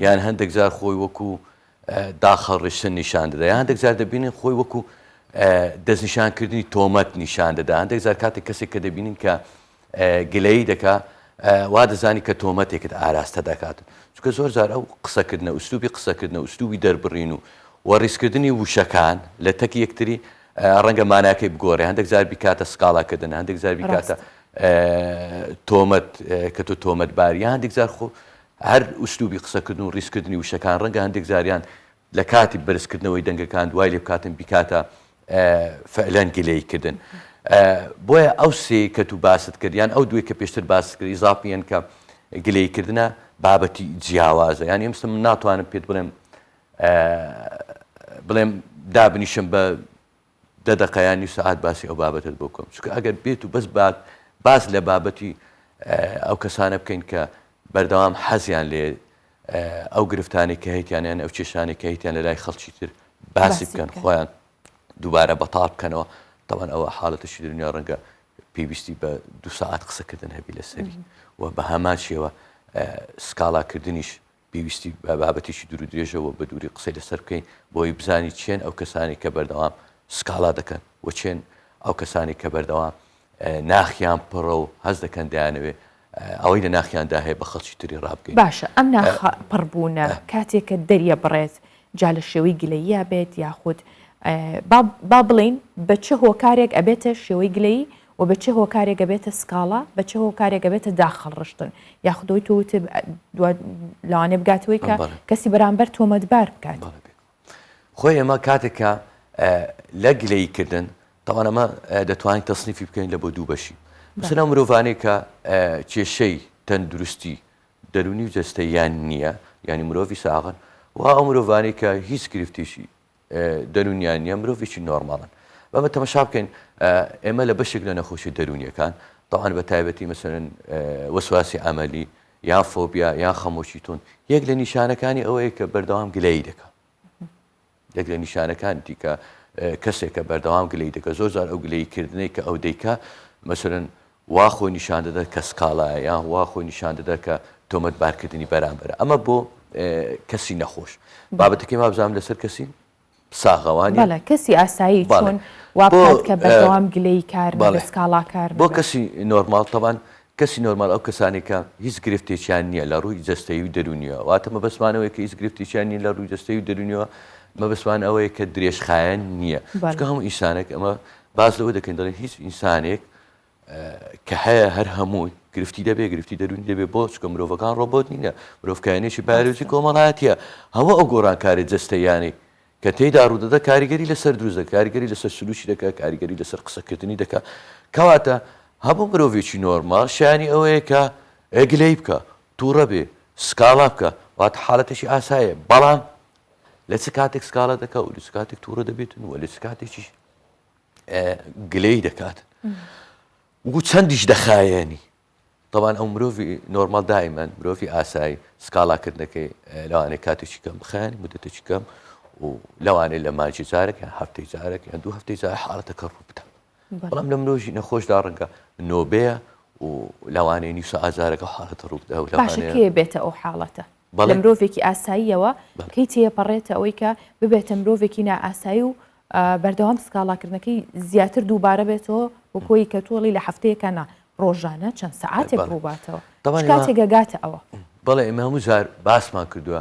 یان هەندێک زار خۆی وەکو داخەڵڕشتن نیشان دەدا یان هەندێک زار دەبینین خۆی وەکو دەستنیشانکردنی تۆمەت نیشان دەدا هەندێک زار کاتێک کەسێک کە دەبینین کە گلەیی دەکا وا دەزانی کە تۆمەتێکت ئاراستە دەکات چونکە زۆر جار ئەو قسەکردنە ئوستوبی قسەکردنە ئوستوبی دەربڕین و وەڕیسکردنی وشەکان لە تەکی یەکتری ڕەنگە ماناکەی بگۆڕێ هەندێک زار بیکاتە سکاڵاکردن هەندێک زار بیکاتە تۆمەت کە تۆ تۆمەتباری هەندێک زار خۆ هەر ئوستوبی قسەکردن و ڕیسکردنی وشەکان ڕەنگە هەندێک زاریان لە کاتی بەرزکردنەوەی دەنگەکان دوای لێ بکاتن بیکاتە فعلەن گلەییکردن. بۆیە ئەو سێ کە تو باست کردیان ئەو دوێ کە پێشتر باست کردی زاپیان کە گلەییکردنە بابەتی جیاوازە یانی ئەمستە من ناتوانم پێت بڵێم دابنیشم بە 10 دقەیان سعات باسی ئەو بابەتت بۆ بکەم چونکە ئەگەر بێت و بەس باز لە بابەتی ئەو کەسانە بکەین کە بەردەوام حەزیان لێ ئەو گرفتانی کە هەیتیانیان ئەو کێشانی کە هەیتیان لە لای خەڵکی تر باسی بکەن خۆیان دووبارە بەتاڵ بکەنەوە طبعا ئەوە حاڵەتەشی دنیا ڕەنگە پێویستی بە 2 ساعت قسەکردن هەبی لەسەری و بە هەمان شێوە سکاڵاکردنیش پێویستی بە بابەتێکی دوور و درێژەوە بە دووری قسەی لەسەر بکەین بۆی بزانی چێن ئەو کەسانی کە بەردەوام سکاڵا دەکەن و چێن ئەو کەسانی کە بەردەوام ناخیان پڕە و هەز دەکەن دایانەوێ ئەوەی لە ناخیاندا هەیە بە خەڵکی تری ڕابگەین.
باشە ئەم ناپڕبوونە کاتێککە دەریە بڕێت جا لە شێوەی گلەیە بێت یاخود با بڵین بە چه هۆکارێک ئەبێتە شێوەی گلەیی و بە چه هۆکارێک ئەبێتە سکاڵا بە چه هۆکارێک ئەبێتە داخەڵ ڕشتن یاخودەوەی تۆ لەوانێ بگاتەوەی کە کەسی بەرامبەر تۆمەتبار بکات.
خۆی ئێمە کاتێکە لە گلەیکردن تاوان ئەمە دەتوانین تەصنیفی بکەین لە بۆ دوو بەشی مثلا مرۆڤانەی کە کێشەی تەندروستی دەرونی و جەستەییان نییە ینی مرۆڤی ساغن و ئەو مرۆڤانەی کە هیچ گرفتیشی دەرونیان نییە مرۆڤێکی نۆرماڵن بەمە تەمەشا بکەین ئێمە لە بەشێک لە نەخۆشی دەرونیەکان تاوان بە تایبەتی مەسەرەن وەسواسی ئەمەلی یان فۆبیا یان خەمۆشی تون یەک لە نیشانەکانی ئەوەیە کە بەردەوام گلەیی دەکات یەک لە نیشانەکانی کە کەسێک کە بەردەوام گلەی دەکە زۆر زار ئەو گلەیکردنەی کە ئەو دەیکا مەسەرەن وا خۆی نیشان دەدات کە سکاڵایە یان وا خۆی نیشان دەدات کە تۆمەتبارکردنی بەرامبەرە ئەمە بۆ کەسی نەخۆش بابەتەکەی ما بزانام لەسەر کەسی ساغەوانی
کەسی ئاسایی چۆن وابکات کە بەردەوام گلەی کار بە سکاڵا کار
بۆ کەسی نۆرماڵ تەوان کەسی نۆرمال ئەو کەسانی کە هیچ گرفتێکیان نییە لە ڕووی جەستەیی و دەرونیەوە واتە مەبەسمانەوەی کە هیچ گرفتێکیان نیە لە ڕووی جەستەیی و دەرونیەوە مەبەسمان ئەوەیە کە درێژخایەن نییە چکە هەموو ئینسانێک ئەمە باز لەوە دەکەین دەڵێن هیچ ئینسانێک کە هەیە هەر هەمووی گرفتی دەبێ گرفتی دەرونی دەبێ بۆ چکە مرۆڤەکان ڕۆبۆت نینە مرۆڤکایانێکی بایۆلۆجی کۆمەڵایەتیە هەموو ئەو گۆڕانکاری جەستەییانەی کە تێیدا ڕوودەدە کاریگەری لەسەر دروست دەکات کاریگەری لەسەر سلووشی دەکات کاریگەری لەسەر قسەکردنی دەکات کەواتە هەموو مرۆڤێکی نۆرمال شایانی ئەوەیە کە گلەی بکە تووڕە بێ سکاڵا بکە واتە حاڵەتێکی ئاسایە بەڵام لە چ کاتێک سکاڵا دەکات و لە چ کاتێک تووڕە دەبێتن و لە چ کاتێکی گلەی دەکاتن و چەندیش دەخایەنی طبعا ئەو مرۆڤی نۆرمال دائیمەن مرۆڤی ئاسایی سکاڵاکردنەکەی لەوانەیە کاتێکی کەم بخایەنی مدەتێکی کەم و لەوانەیە لە ماجی جارێک یان هەفتەی جارێک یان 2 هەفتەی جار حاڵەتەکە ڕوو بدە بەڵام لە مرۆژی نەخۆشدا ڕەنگە نۆبەیە و لەوانەیە نیوسە ئازارەکە حاڵەتە ڕوو بدە و
باشە کێ بێتە ئەو حاڵەتە لە مرۆڤێکی ئاساییەوە کەی تێپەڕێتە ئەوەی کە ببێتە مرۆڤێکی نائاسایی و بەردەوام سکاڵاکردنەکەی زیاتر دووبارە بێتەوە وەکۆی کە تۆڵی لە هەفتەیەکەنا ڕۆژانە چەند سەعاتێک ڕووباتەوە کاتێک گاتە ئەوە
بەڵێ ئێمە هەموو جار باسمان کردووە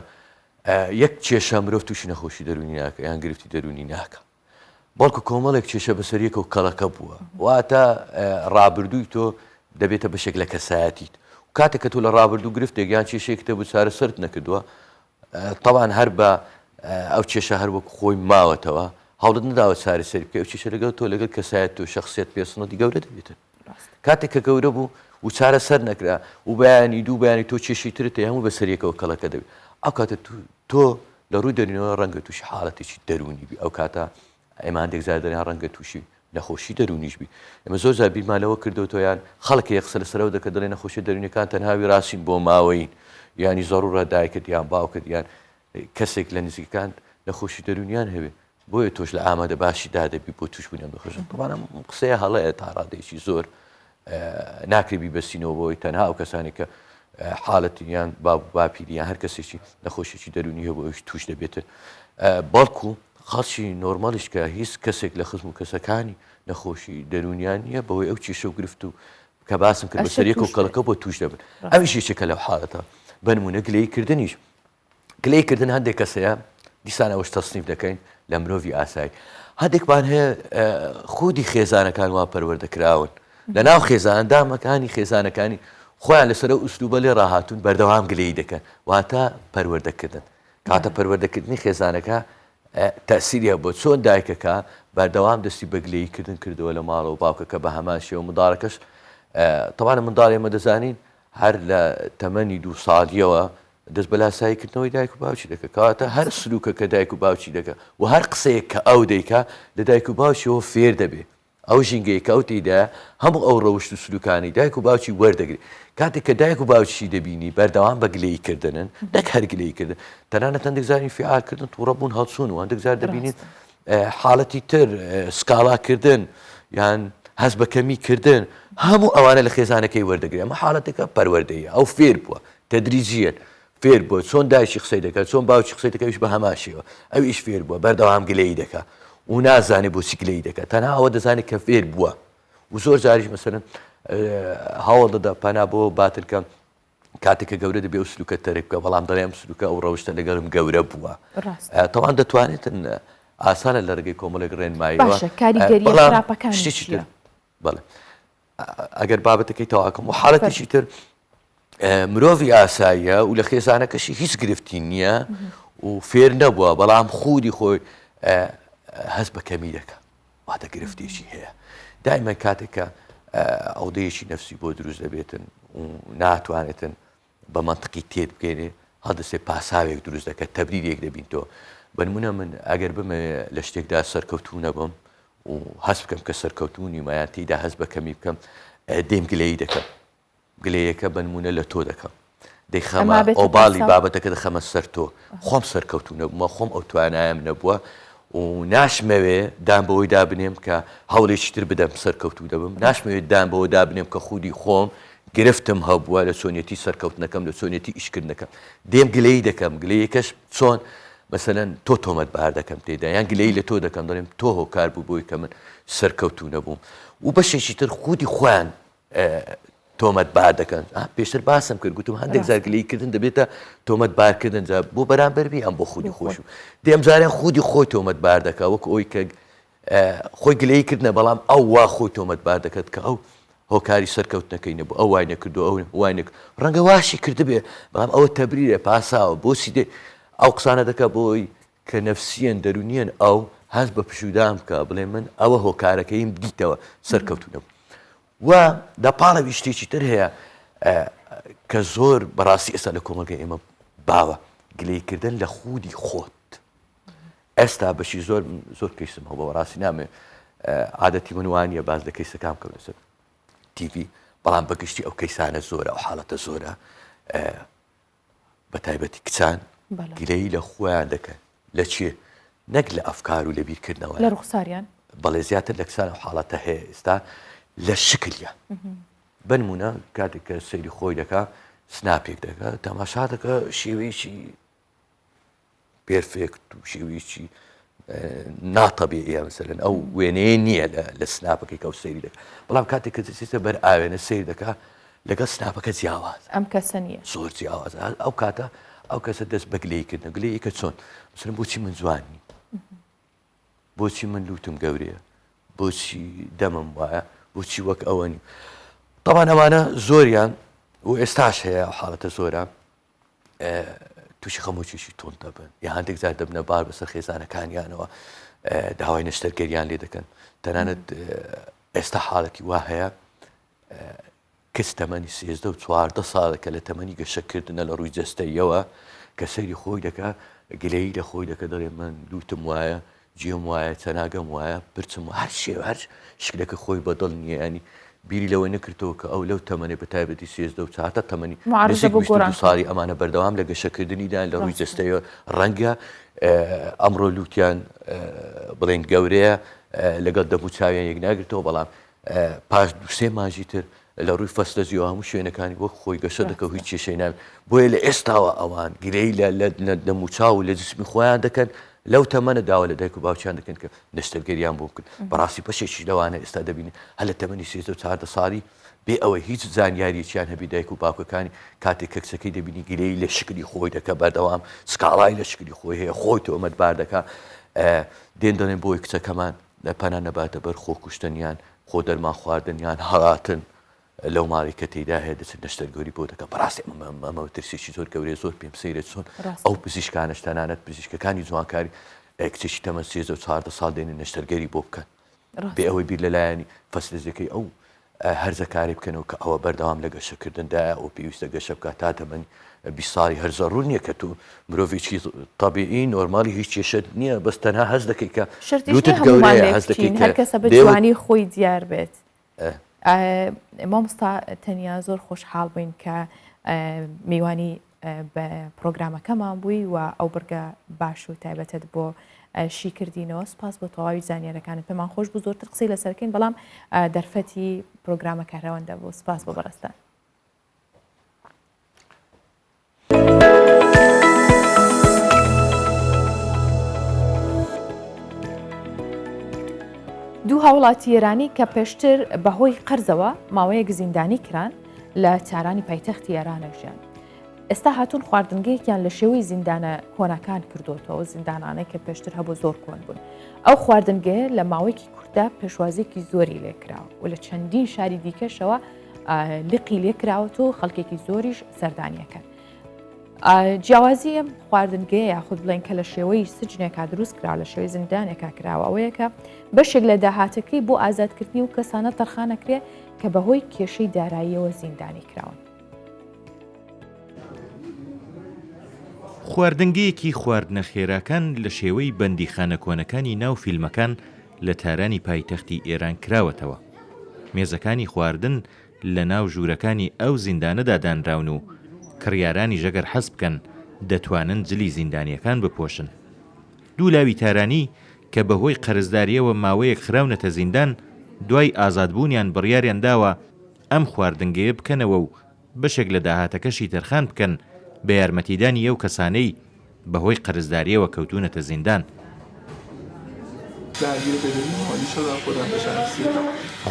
یەک کێشە مرۆڤ تووشی نەخۆشی دەرونی ناکە یان گرفتی دەرونی ناکە بەڵکو کۆمەڵێک کێشە بەسەریەکە و کەڵەکە بووە واتە ڕابردووی تۆ دەبێتە بەشێک لە کەسایەتیت و کاتێک کە تۆ لە ڕابردوو گرفتێک یان کێشەیەکتە بوو چارە سەرت نەکردووە طبعاً هەر بە ئەو کێشە هەر وەک خۆی ماوەتەوە هەوڵت نەداوە چارە سەری بکە ئەو کێشە لەگەڵ تۆ لەگەڵ کەسایەت و شەخصیەت پێسەنەتی گەورە دەبێتن کاتێک کە گەورە بوو و چارە سەر نەکرا و بەیانی دوو بەیانی تۆ کێشەی ترت هەموو بەسەریەکەوە کەڵەکە دەبێت ئەو کاتە تۆ لە ڕووی دەرونەوە ڕەنگە تووشی حاڵەتێکی دەرونی بی ئەو کاتە ئێمان هەندێک دەریان ڕەنگە تووشی نەخۆشی دەرونیش بی ئێمە زۆر زار بیرمانەوە کردەوە تۆیان خەڵکی یە قسە لەسەرەوە دەکە دەڵێ نەخۆشی دەرونیەکان تەنهاوی ڕاستین بۆ ماوەین ینی زەڕوورە دایکت یان باوکت یان کەسێک لە نزیکەکان نەخۆشی دەرونیان هەبێ بۆیە تۆش لە ئامادە باشی دادەبی بۆ توش بوونیان بخۆشن طبعاً قسەیە هەڵەیە تا ڕادێکی زۆر ناکرێبی بەستینەوە بۆی تەنها ئەو کەسانی کە حاڵەتیان باپیریان هەر کەسێکی نەخۆشیی دەرونی هەیە بۆ ئەوش توش دەبێتن بەڵکو خەڵکی نۆرمالیش کە هیچ کەسێک لە خزم و کەسەکانی نەخۆشی دەرونیان نییە بەوەی ئەو کێشە و گرفت و کە باسم کرد بەسەریەک و کەڵەکە بۆ توش دەبن ئەویش یەکێکە لەو حاڵەتە بنمونە گلەیکردنیش گلەیکردن هەندێک کەسەیە دیسان ئەوەش تەصنیف دەکەین لە مرۆڤی ئاسایی هەندێکمان هەیە خودی خێزانەکان وا پەروەردەکراون لە ناو خێزاندامەکانی خێزانەکانی خۆیان لەسەر ئوسلوبە لێ ڕاهاتوون بەردەوام گلەی دەکەن واتە پەروەردەکردن کاتە پەروەردەکردنی خێزانەکە تەسیریە بۆ چۆن دایکەکە بەردەوام دەستی بەگلەیکردن کردەوە لە ماڵەوە باوکەکە بە هەمان شێوە منداڵەکەش تەوانە منداڵ ئێمە دەزانین هەر لە تەمەنی 2 ساڵیەوە دەست بەلاساییکردنەوەی دایک و باوکی دەکە کەواتە هەر سلووکە کە دایک و باوکی دەکە و هەر قسەیەک کە ئەو دەیکا لە دایک و باوکیەوە فێر دەبێ ئەو ژینگەی کە ئەو تێدا هەموو ئەو ڕەوشت و سلوکانی دایک و باوکی وەردەگری کاتێک کە دایک و باوکی دەبینی بەردەوام بە گلەیکردنن نەک هەر گلەیکردن تەنانەت هەندێک زاری فعالکردن تووڕەبوون هەڵسوون و هەندێک زار دەبینیت حاڵەتی تر سکاڵاکردن یان هەست بە کەمیکردن هەموو ئەوانە لە خێزانەکەی وەردەگری ئەمە حاڵەتێکە پەروەردەیە ئەو فێر بووە تەدریجیەن فێر بووە چۆن دایکی قسەی دەکات چۆن باوکی قسەی دەکەویش بە هەماشیەوە ئەو ئیش فێر بووە بەردەوام گلەی دەکات و نازانێ بۆچی گلەی دەکات تەنها ئەوە دەزانێت کە فێر بووە و زۆر جاریش مەسەرەن هەوڵ دەدا پەنا بۆ باتلکەم کاتێککە گەورە دەبێ و سلوکە تەرێک بکە بەڵام دەڵێم سلوکە ئەو ڕەوشتە لەگەڵم گەورە بووە تەوان دەتوانێتن ئاسانە لە ڕێگەی کۆمەڵێک ڕێنماییەوە بەڵێ ئەگەر بابەتەکەی تەواکەم و حاڵەتێکی تر مرۆڤی ئاساییە و لە خێزانەکەشی هیچ گرفتی نییە و فێر نەبووە بەڵام خودی خۆی هەست بە کەمی دەکە واتە گرفتێکی هەیە دائما کاتێکە ئەودەیەکی نەفسی بۆ دروست دەبێتن و ناتوانێتن بە منطقی تێت بگەێنێ هەڵدەسێ پاساوێک دروست دەکات تەبریرێک دەبینەوە بنمونە من ئەگەر بمە لە شتێکدا سەرکەوتوو نەبم و هەست بکەم کە سەرکەوتونی مایان تێیدا هەست بە کەمی بکەم دێم گلەیی دەکەم گلەیەکە بنمونە لە تۆ دەکەم دەیخەمە ئۆباڵی بابەتەکە دەخەمە سەر تۆ خۆم سەرکەوتوو نەبوومە خۆم ئەو توانایم نەبووە و ناشمەوێ دام بەوەی دابنێم کە هەوڵێکی تر بدەم سەرکەوتوو دەبم ناشمەوێت دام بەوە دابنێم کە خودی خۆم گرفتم هەبووە لە چۆنیەتی سەرکەوتنەکەم لە چۆنیەتی ئیشکردنەکەم دێم گلەیی دەکەم گلەیەکەش چۆن مەسەلەن تۆ تۆمەت بار دەکەم تێدا یان گلەی لە تۆ دەکەم دەڵێم تۆ هۆکار بوو بۆی کە من سەرکەوتوو نەبووم و بەشێکی تر خودی خۆیان تۆمەت بار دەکەن پێشتر باسم کرد گوتم هەندێک زار گلەیکردن دەبێتە تۆمەت بارکردن جا بۆ بەرامبەربی ئەم بۆ خودی خۆش و دێم زاریان خودی خۆی تۆمەت بار دەکا وەک ئەوی کە خۆی گلەیکردنە بەڵام ئەو وا خۆی تۆمەت بار دەکات کە ئەو هۆکاری سەرکەوتنەکەی نەبوو ئەو وای نەکردو ئەو وای نەکرد ڕەنگە واشی کردبێ بەڵام ئەوە تەبریرە پاساوە بۆچی دێ ئەو قسانە دەکە بۆی کە نەفسیەن دەرونیەن ئەو هەست بە پشودام بکە بڵێ من ئەوە هۆکارەکەیم دیتەوە سەرکەوتو نەبوو و دەپاڵەوی شتێکی تر هەیە کە زۆر بەڕاستی ئێستا لە کۆمەلگەی ئێمە باوە گلەیکردن لە خودی خۆت ئێستا بەشی زۆر کەیسم هەبوو بەڕاستی نامێ عادەتی من وانییە باز لە کەیسەکان بکەم لەسەر تیڤ بەڵام بەگشتی ئەو کەیسانە زۆرە ئەو حاڵەتە زۆرە بە تایبەتی کچان گلەیی لە خۆیان دەکەن لە چێ نەک لە ئەفکار و لە بیرکردنەوە
لە ڕوخساریان
بەڵێ زیاتر لە کسان حاڵەتە هەیە ئێستا لە شکلیە بنمونە کاتێک کە سەیری خۆی دەکا سناپێک دەکات تەماشا دەکە شێوەیەکی پێرفێکت و شێوەیەکی ناتەبیعیە مەسەلەن ئەو وێنەیە نییە لە سناپەکەی کە ئەو سەیری دەکات بەڵام کاتێک کە دەچێتە بەر ئاوێنە سیر دەکات لەگەڵ سناپەکە جیاواز
ئەم کەسە نییە
زۆر جیاواز ئەو کاتە ئەو کەسە دەست بە گلەیکردن گلەیەکە چۆن مثلەن بۆچی من جوانی بۆچی من لوتم گەورەیە بۆچی دەمم وایە بۆچی وەک ئەوەنی طبعا ئەوانە زۆریان و ئێستاش هەیە حاڵەتە زۆرە تووشی خەمۆکیشی تۆن دەبن یا هەندێک زار دەبنە بار بەسەر خێزانەکانیانەوە داوای نەشتەرگەریان لێ دەکەن تەنانەت ئێستا حاڵەتی وا هەیە کەس تەمەنی 13 و 14 ساڵەکە لە تەمەنی گەشەکردنە لە ڕووی جەستەیەوە کە سەیری خۆی دەکات گلەیی لە خۆی دەکە دەڵێ من لوتم وایە جێم وایە چەناگەم وایە پرچم و هەر شێوە هەر شکلەکە خۆی بەدڵ نییە ینی بیری لەوەی نەکردەوە کە ئەو لەو تەمەنێ بە تایبەتی 13 و 14 تەمەنی ساڵی ئەمانە بەردەوام لە گەشەکردنیدا لە ڕووی جەستەیە ڕەنگە ئەمڕۆ لووتیان بڵێن گەورەیە لەگەڵ دەبوو چاویان یەک ناگرێتەوە بەڵام پاش دوسێ ماژی تر لە ڕووی فەستە زیوە هەموو شوێنەکانی وەک خۆی گەشە دەکە هیچ کێشەی ناوێت بۆیە لە ئێستاوە ئەوان گرەی لە موچاو و لە جسمی خۆیان دەکەن لەو تەمەنە داوا لە دایک و باوچیان دەکەن کە نەشتەرگەریان بۆ بکەن بەڕاستی بەشێکی لەوانە ئێستا دەبینی هەر لە تەمەنی 13 و 14 ساڵی بێ ئەوەی هیچ زانیاریەکیان هەبی دایک و باوکەکانی کاتێک کە کچەکەی دەبینی گلەی لە شکلی خۆی دەکە بەردەوام سکاڵای لە شکلی خۆی هەیە خۆی تۆمەت بار دەکا دێن دەڵێن بۆی کچەکەمان پەنا نەباتە بەر خۆ کوشتنیان خۆ دەرمان خواردنیان هەڵاتن لەو ماڵی کە تێدا هەیە دەچن نەشتەرگەری بۆ دەکە بەڕاستی ئەمە ترسێکی زۆر گەورەیە زۆر پێم سەیرێت چۆن ئەو پزیشکانش تەنانەت پزیشکەکانی جوانکاری کچێکی تەمەن 13 و 14 ساڵ دێنن نەشتەرگەری بۆ بکەن بێ ئەوەی بیر لەلایەنی فەسلزەکەی ئەو هەرزەکاری بکەنەوە کە ئەوە بەردەوام لە گەشەکردندا و پێویستە گەشە بکات تا تەمەەن 20 ساڵی هەرزەڕوو نییە کە تو مرۆڤێکی تەبیعی نۆرمالی هیچ کێشە نییە بەس تەنها هەز دەکەی کە لوتت گەورەیە هەز دەکەی
هەر کەسە بەجوانی خۆی دیار بێت. مامۆستا تەنیا زۆر خۆشحاڵ بووین کە میوانی بە پرۆگرامەکەمان بووی و ئەو بڕگە باش و تایبەتت بۆ شی کردینەوە. سپاس بۆ تەواوی زانیاریەکانت پێمان خۆش بوو زۆرتر قسەی لەسەرکەین بەڵام دەرفەتی پرۆگرامەکە ڕەوەندە بوو. سپاس بۆ بەڕێستان. دوو هاوڵاتی ئێرانی کە پێشتر بەهۆی قەرزەوە ماوەیەک زیندانی کران لە چارانی پایتەختی ئێرانە ژیان. ئێستا هاتوون خواردنگەیەکیان لە شێوەی زیندانە کۆنەکان کردوتەوە زیندانانەی کە پێشتر هەبوو زۆر کۆن بوون. ئەو خواردنگەیە لە ماوەیەکی کووردا پێشوازێکی زۆری لێکراوە و لە چەندین شاری دیکەشەوە لقی لێکراوەوە و خەڵکێکی زۆریش سەردانیەکەن. جیاوازی ئەم خواردنگەیە یاخود بڵێن کە لە شێوەی سجنێکا دروست کرا لە شێوەی زیندانێکا کراوە ئەوەیە کە بەشێک لە داهاتەکەی بۆ ئازادکردنی و کەسانە تەرخانەکرێ کە بەهۆی کێشەی داراییەوە زیندانی کراون.
خواردنگەیەکی خواردنە خێراکان لە شێوەی بەندیخانە کۆنەکانی ناو فیلمەکان لە تارانی پایتەختی ئێران کراوەتەوە. مێزەکانی خواردن لە ناو ژوورەکانی ئەو زیندانەدا دانراون و کڕیارانی ژەگەر حەز بکەن دەتوانن جلی زیندانیەکان بپۆشن. دوو لاوی تارانی کە بەهۆی قەرزداریەوە ماوەیەک خراونەتە زیندان دوای ئازادبوونیان بڕیاریان داوە ئەم خواردنگەیە بکەنەوە و بەشێک لە داهاتەکەشی تەرخان بکەن بە یارمەتیدانی ئەو کەسانەی بەهۆی قەرزداریەوە کەوتونەتە زیندان.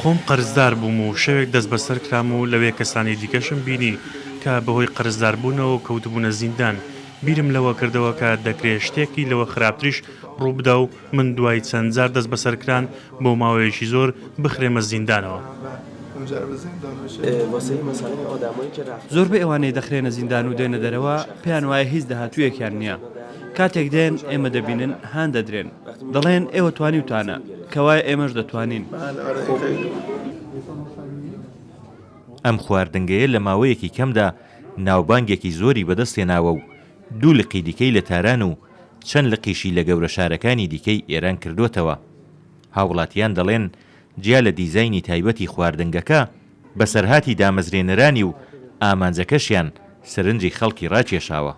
خۆم قەرزدار بووم و شەوێک دەست بەسەر کرام و لەوێ کەسانی دیکەشم بینی کە بەهۆی قەرزداربوونەوە کەوتبوونە زیندان. بیرم لەوە کردەوە کە دەکرێت شتێکی لەوە خراپتریش ڕووبدا و من دوای چەند جار دەست بەسەرکران بۆ ماوەیەکی زۆر بخرێمە زیندانەوە.
زۆربەی ئەوانەی دەخرێنە زیندان و دێنە دەرەوە پێیان وایە هیچ داهاتوویەکیان نییە. کاتێک دێن ئێمە دەبینن هان دەدرێن دەڵێن ئێوە توانی وتانە کەوای ئێمەش دەتوانین.
ئەم خواردنگەیە لە ماوەیەکی کەمدا ناوبانگێکی زۆری بەدەستێناوە و دوو لقی دیکەی لە تاران و چەند لقیشی لە گەورە شارەکانی دیکەی ئێران کردوتەوە. هاوڵاتیان دەڵێن جیا لە دیزایانی تایبەتی خواردنگەکە بەسەرهاتی دامەزرێنەرانی و ئامانجەکەشیان سرنجی خەڵکی ڕاکێشاوە.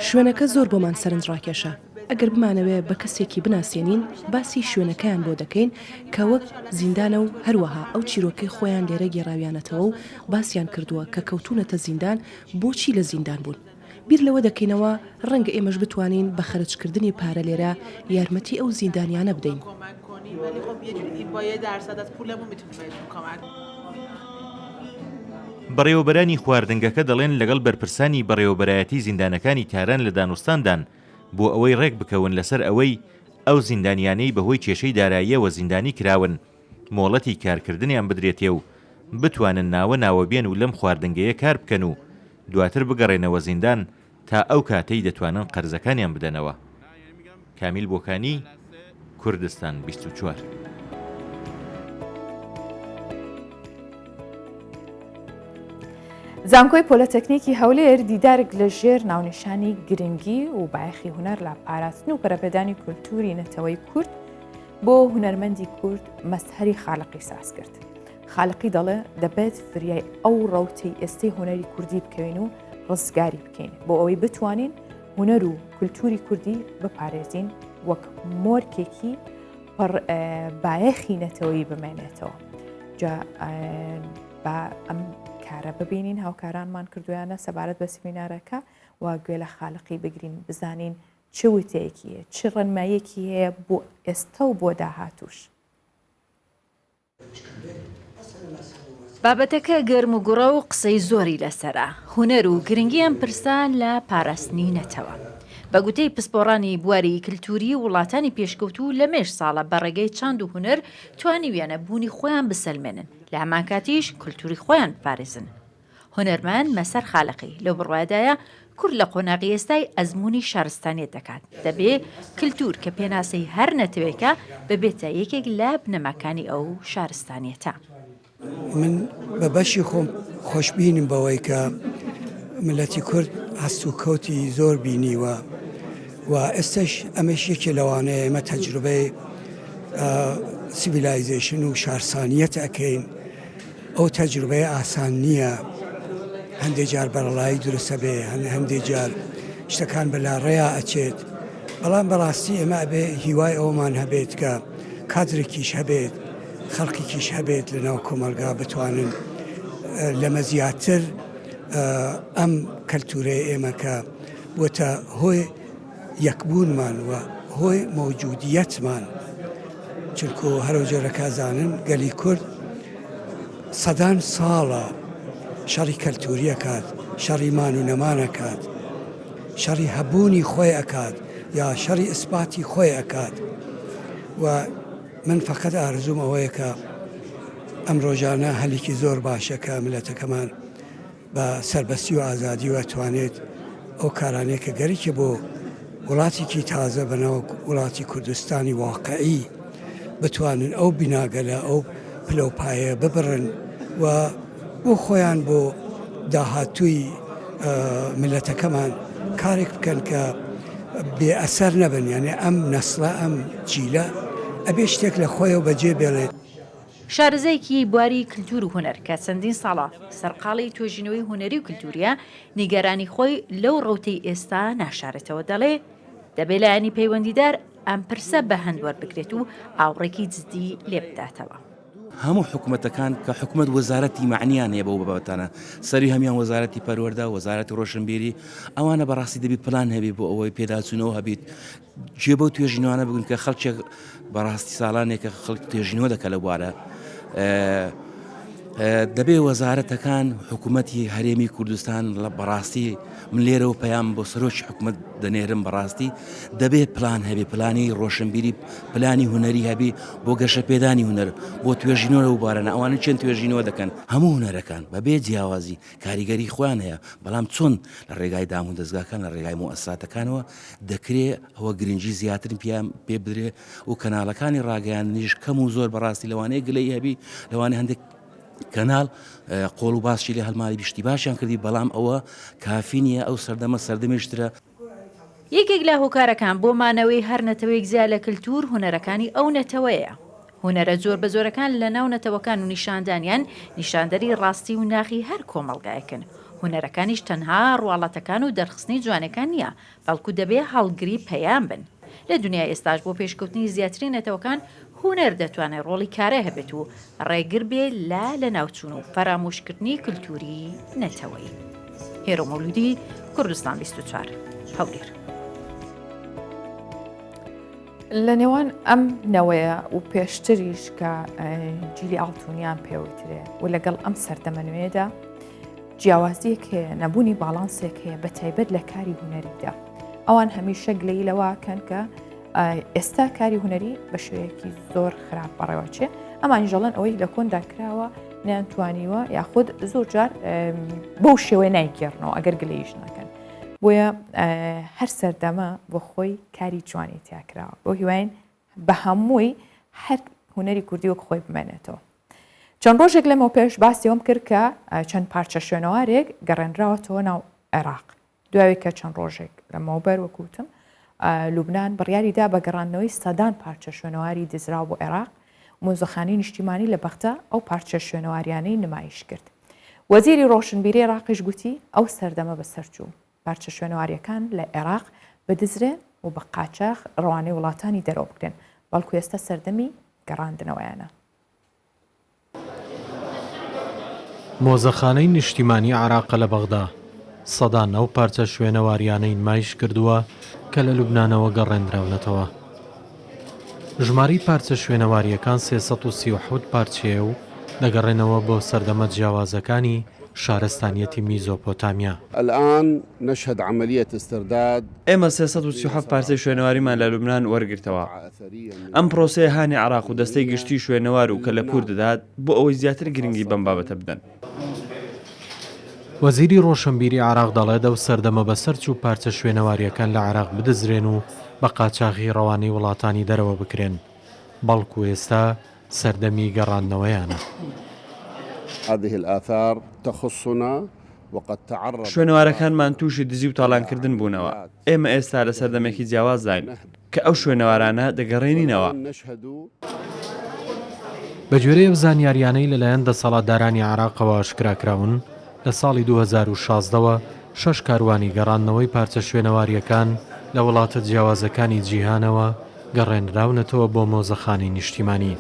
شوێنەکە زۆر بۆمان سەرنج ڕاکێشە. ئەگەر بمانەوێ بە کەسێکی بناسیێنین باسی شوێنەکەیان بۆ دەکەین کە وەک زیندانە و هەروەها ئەو چیرۆکەی خۆیان لێرە گێڕاویانەتەوە و باسییان کردووە کە کەوتونەتە زیندان بۆچی لە زیندان بوون. بیر لەوە دەکەینەوە ڕەنگە ئێمەش بتوانین بە خەرجکردنی پارە لێرە یارمەتی ئەو زیندانیانە بدەین.
بەڕێوەبەرانی خواردنگەکە دەڵێن لەگەڵ بەرپرسانی بەڕێوەبەرایەتی زیندانەکانی تاران لە دانوستاندان بۆ ئەوەی ڕێک بکەون لەسەر ئەوەی ئەو زیندانیانەی بەهۆی کێشەی داراییەوە زیندانی کراون مۆڵەتی کارکردنیان بدرێتێ و بتوانن ناوەبێن و لەم خواردنگەیە کار بکەن و دواتر بگەڕێنەوە زیندان تا ئەو کاتەی دەتوانن قەرزەکانیان بدەنەوە. کامیل بۆکانی، کوردستان 24.
زانکۆی پۆلەتەکنیکی هەولێر دیدارێک لە ژێر ناونیشانی گرنگی و بایەخی هونەر لە پاراستن و پەرەپێدانی کولتوری نەتەوەی کورد بۆ هونەرمەندی کورد مەسهەری خاڵقی ساز کرد. خاڵقی دەڵێ دەبێت فریای ئەو ڕەوتەی ئێستەی هونەری کوردی بکەین و ڕزگاری بکەین بۆ ئەوەی بتوانین هونەر و کولتوری کوردی بپارێزین وەک مۆرکێکی بایەخی نەتەوەی بمێنێتەوە. جا بە ئەم کارە ببینین هاوکارانمان کردویانە سەبارەت بە سمینارەکە و گوێ لە خاڵقی بگرین بزانین چ وتەیەکیە چ ڕەنمایەکی هەیە بۆ ئێستا و بۆ داهاتوش.
بابەتەکە گەرم و گوڕە و قسەی زۆری لەسەرە. هونەر و گرنگیان پرسان لە پاراستنی نەتەوە. بە گوتەی پسپۆڕانی بواری کللتوری وڵاتانی پێشکەوتوو لە مێژ ساڵە بە ڕێگەی چاند و هونەر توانیویانە بوونی خۆیان بسەلمێنن لە هەمان کاتیش کللتوری خۆیان بپارێزن. هونەرمەند مەسەر خاڵقی لەو بڕوادایە کورد لە قۆناغی ئێستای ئەزمموی شارستانیت دەکات دەبێ کللتور کە پێناسەی هەر نەتەوەیکە ببێتە یەکێک لە بنەماکانی ئەو شارستانیەتە.
من بە بەشی خۆم خۆشببینم بەوەی کە ملەتی کورد هەست و کەوتی زۆر بینیوە و ئێستش ئەمەش یەکێ لەوانەیە ئێمە تەجروبەی سیڤیلایزیشن و شارسانیەت ئەەکەین. ئەو تەجروبەیە ئاسان نییە، هەندێک جار بەرەڵایی درستە بێ، هەندێک جار شتەکان بەلا ڕێیا ئەچێت، بەڵام بەڕاستی ئێمە ئەبێ هیوای ئەومان هەبێت کە کادرێکیش هەبێت، خەڵکێکیش هەبێت لە ناو کۆمەلگا بتوانن لەمە زیاتر ئەم کەلتورەیە ئێمە کە بۆتە هۆی یەکبوونمان و هۆی مەوجودیەتمان، چونکو هەرو جۆرەکە زانن گەلی کورد سەدان ساڵە شەڕی کەلتوری ئەکات، شەڕی مان و نەمان ئەکات، شەڕی هەبوونی خۆی ئەکات یا شەڕی ئیسپاتی خۆی ئەکات. و من فقط ئارزوم ئەوەیە کە ئەم ڕۆژانە هەلێکی زۆر باشە کە ملەتەکەمان بە سەربەستی و ئازادی و ئەتوانێت ئەو کارانەیە کە گەریکە بۆ وڵاتێکی تازە بەناو وڵاتی کوردستانی واقعی بتوانن ئەو بیناگەلە ئەو پلەپایە ببڕن و بۆ خۆیان بۆ داهاتووی ملەتەکەمان کارێک بکەن کە بێ ئەسەر نەبن، یعنی ئەم نەسڵە ئەم جیلە ئەبێ شتێک لە خۆیەوە بەجێ بێڵێت.
شارزایکی بواری کللتور و هوەر کە چەندین ساڵە سەرقاڵی توێژینەوەی هوەری و کللتوریە نیگەرانی خۆی لەو ڕەوتەی ئێستا ناشارێتەوە، دەڵێ دەبێت لایەنی پەیوەندیدار ئەم پرسە بە هەندوەر بگرێت و ئاوڕێکی جدی لێ بداتەوە.
هەموو حکوومەتەکان کە حکوومەت وەزارەتی معنیان هەیە بەو بابەتانە، سەری هەمیان وەزارەتی پەروەردە، وەزارەتی ڕۆشنبیری، ئەوانە بەڕاستی دەبێت پلان هەبێت بۆ ئەوەی پێداچوونەوە هەبێت جێ بەو توێژینەوانە بگون کە خەڵکێک بەڕاستی ساڵانێکە خەڵک توێژینەوە دەکە لە بوارە. دەبێ وەزارەتەکان حکوومەتی هەرێمی کوردستان لە بەڕاستی من لێرەوە پەیام بۆ سەرۆکی حکوومەت دەنێرم بەڕاستی دەبێت پلان هەبێ، پلانی ڕۆشنبیری، پلانی هوەری هەبی بۆ گەشە پێدانی هوەر، بۆ توێژینەوە و بارەنە ئەوانە چەند توێژینەوە دەکەن هەموو هوەرەکان بەبێ جیاوازی کاریگەری خۆیان هەیە، بەڵام چۆن لە ڕێگای دام و دەستگاکان لە ڕێگای مؤسساتەکانەوە دەکرێت ئەوە گرنگی زیاترن پێ بدرێ و کەناڵەکانی ڕاگەیان نیش کەم و زۆر بەڕاستی لەوانەیە گلەی هەبی، لەوانەیە هەندێک کەناڵ قۆڵ و باسشی لێ هەڵمالی بیشتی باشیان کردی، بەڵام ئەوە کافی نییە، ئەو سەردەمە سەردەمێشترە.
یەکێک لە هۆکارەکان بۆ مانەوەی هەر نەتەوەیەک زیاد لە کللتور هوەرەکانی ئەو نەتەوەیە. هوەرە زۆر بە زۆرەکان لە ناو نەتەوەکان و نیشاندانیان نیشاندەری ڕاستی و ناخی هەر کۆمەڵگایەکن. هوەرەکانیش تەنها ڕواڵەتەکان و دەرخستنی جوانەکان نییە، بەڵکو دەبێ هەڵگری پەیام بن. لە دنیای ئێستاش بۆ پێشکەوتنی زیاترین نەتەوەکان هوەر دەتوانێت ڕۆڵی کارە هەبێت و ڕێگر بێ لە ناوچوون و فەرامۆشکردنی کللتوری نەتەوەی. هێرۆ مەولودی، کوردستان 24 هەولێر.
لە نێوان ئەم نەوەیە و پێشتریش کە جیلی ئاڵتونیان پێوترێ و لەگەڵ ئەم سەردەمەنوێدا جیاوازیەک هەیە، نەبوونی باڵانسێک هەیە بە تایبەت لە کاری هوەریدا. ئەوان هەمیشە گلەی لەوەکەن کە ئێستا کاری هوەری بە شوەیەکی زۆر خراپ بەڕێوەچێ، ئەمانی ژەڵەن ئەوەی لە کۆندا کراوە نیانتوانیوە یاخود زۆر جار بەو شێوەیە نایگەڕنەوە ئەگەر گلەیش ناکەن. بۆیە هەر سەردەمە بۆ خۆی کاری جوانی تیاکراوە، بۆ هیواین بە هەمووی هەر هوەری کوردی وەک خۆی بمێنێتەوە. چەند ڕۆژێک لەمەوە پێش باسیەوەم کرد کە چەند پارچە شوێنەوارێک گەڕێنراوەتەوە ناو عێراق. دوایەوەی کە چەند ڕۆژێک لەمەوبەر وەکوتم لوبنان بڕیاریدا بە گەڕاندنەوەی سەدان پارچە شوێنەواری دزراو بۆ عێراق. مۆزەخانەی نیشتیمانی لە بەختە ئەو پارچە شوێنەواریانەی نمایش کرد. وەزیری ڕۆشنبیری عێراقیش گوتی ئەو سەردەمە بەسەرچوو پارچە شوێنەواریەکان لە عێراق بدزرێن و بە قاچاق ڕەوانەی وڵاتانی دەرەوە بکرێن، بەڵکو ئێستا سەردەمی گەڕاندنەوەیانە.
مۆزەخانەی نیشتیمانی عێراق لە بەغدا سەدان ئەو پارچە شوێنەواریانەی نمایش کردووە کە لە لوبنانەوە گەڕێنراونەتەوە. ژماری پارچە شوێنەواریەکان 337 پارچەیە و دەگەڕێنەوە بۆ سەردەمە جیاوازەکانی شارستانیەتی میزۆپۆتامیا.
الآن نشهد عملية استرداد.
ئێمە 337 پارچەی شوێنەواریمان لە لوبنان وەرگرتەوە. ئەم پرۆسەیە هانی عێراق و دەستەی گشتی شوێنەوار و کە لە کوور دەدات بۆ ئەوەی زیاتر گرنگی بەم بابەتە بدەن.
وەزیری ڕۆشنبیری عراق دەڵێ دەو سەردەمە بەسەر چوو پارچە شوێنەواریەکان لە عراق بدەزرێن و بە قاچاغی ڕەوانەی وڵاتانی دەرەوە بکرێن بەڵکو ئێستا سەردەمی گەڕاندنەوەیانە.
هذه الآثار تخصنا وقد تعرض
شوێنەوارەکانمان تووشی دزی و تاڵانکردن بوونەوە. ئێمە ئێستا لە سەردەمێکی جیاوازداین کە ئەو شوێنەوارانە دەگەڕێنینەوە.
بە گوێرەی ئەو زانیاریانەی لەلایەن دەسەڵاتدارانی عراقەوە ئاشکراکراون لە ساڵی 2016ەوە 6 کاروانی گەڕاندنەوەی پارچە شوێنەواریەکان لە وڵاتە جیاوازەکانی جیهانەوە گەڕێنراونەتەوە بۆ مۆزەخانەی نیشتیمانی.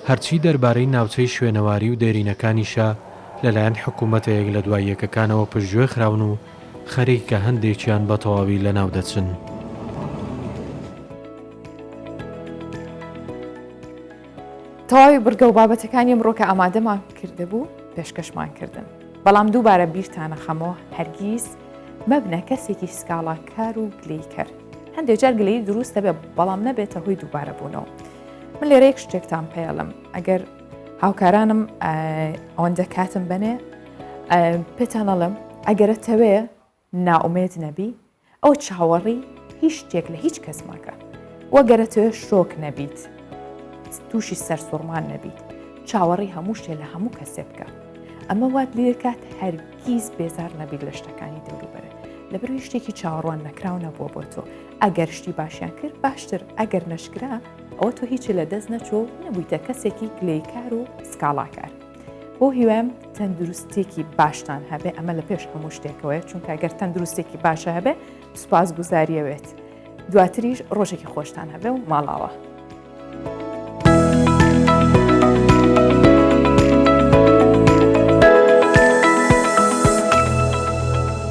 هەرچی دەربارەی ناوچەی شوێنەواری و دێرینەکانیشە لەلایەن حکوومەتەیەک لە دوای یەکەکانەوە پشتگوێ خراون و خەریکە هەندێکیان بە تەواوی لەناو دەچن.
تەواوی بڕگە و بابەتەکانی ئەمڕۆ کە ئامادەمان کرده بوو پێشکەشمان کردن. بەڵام دووبارە بیرتانە خەمەوە هەرگیز مەبنە کەسێکی سکاڵاکار و گلەیکەر. هەندێک جار گلەیی دروستە بێ بەڵام نەبێتە هۆی دووبارە بوونەوە. من لێرە یەک شتێکتان پێڵم ئەگەر هاوکارانم ئەوەندە کاتم بنێ پێتانەڵم ئەگەرەتەوێ ناومێت نەبی ئەو چاوەڕی هیچ شتێک لە هیچ کەس ماکە وەگەرەتەوێ شۆک نەبیت تووشی سەر سوڕمان نەبیت چاوەڕی هەموو شتێ لە هەموو کەسێ بکە ئەمە وات لێکات هەرگیز بێزار نەبیت لە شتەکانی دەوروبەرە لەبەروی شتێکی چاوەڕوان نەکراو نەبووە بۆ تۆ ئەگەر شتی باشیان کرد باشتر ئەگەر نەشکرا ئەوە تۆ هیچی لە دەست نەچۆ نەبوویتە کەسێکی گلەیکار و سکاڵاکار بۆ هیوام تەندروستێکی باشتان هەبێ ئەمە لە پێش هەموو شتێکەوەی چونکە ئەگەر تەندروستێکی باشە هەبێ سوپاسگوزاریەوێت دواتریش ڕۆژێکی خۆشتان هەبێ و ماڵاوە.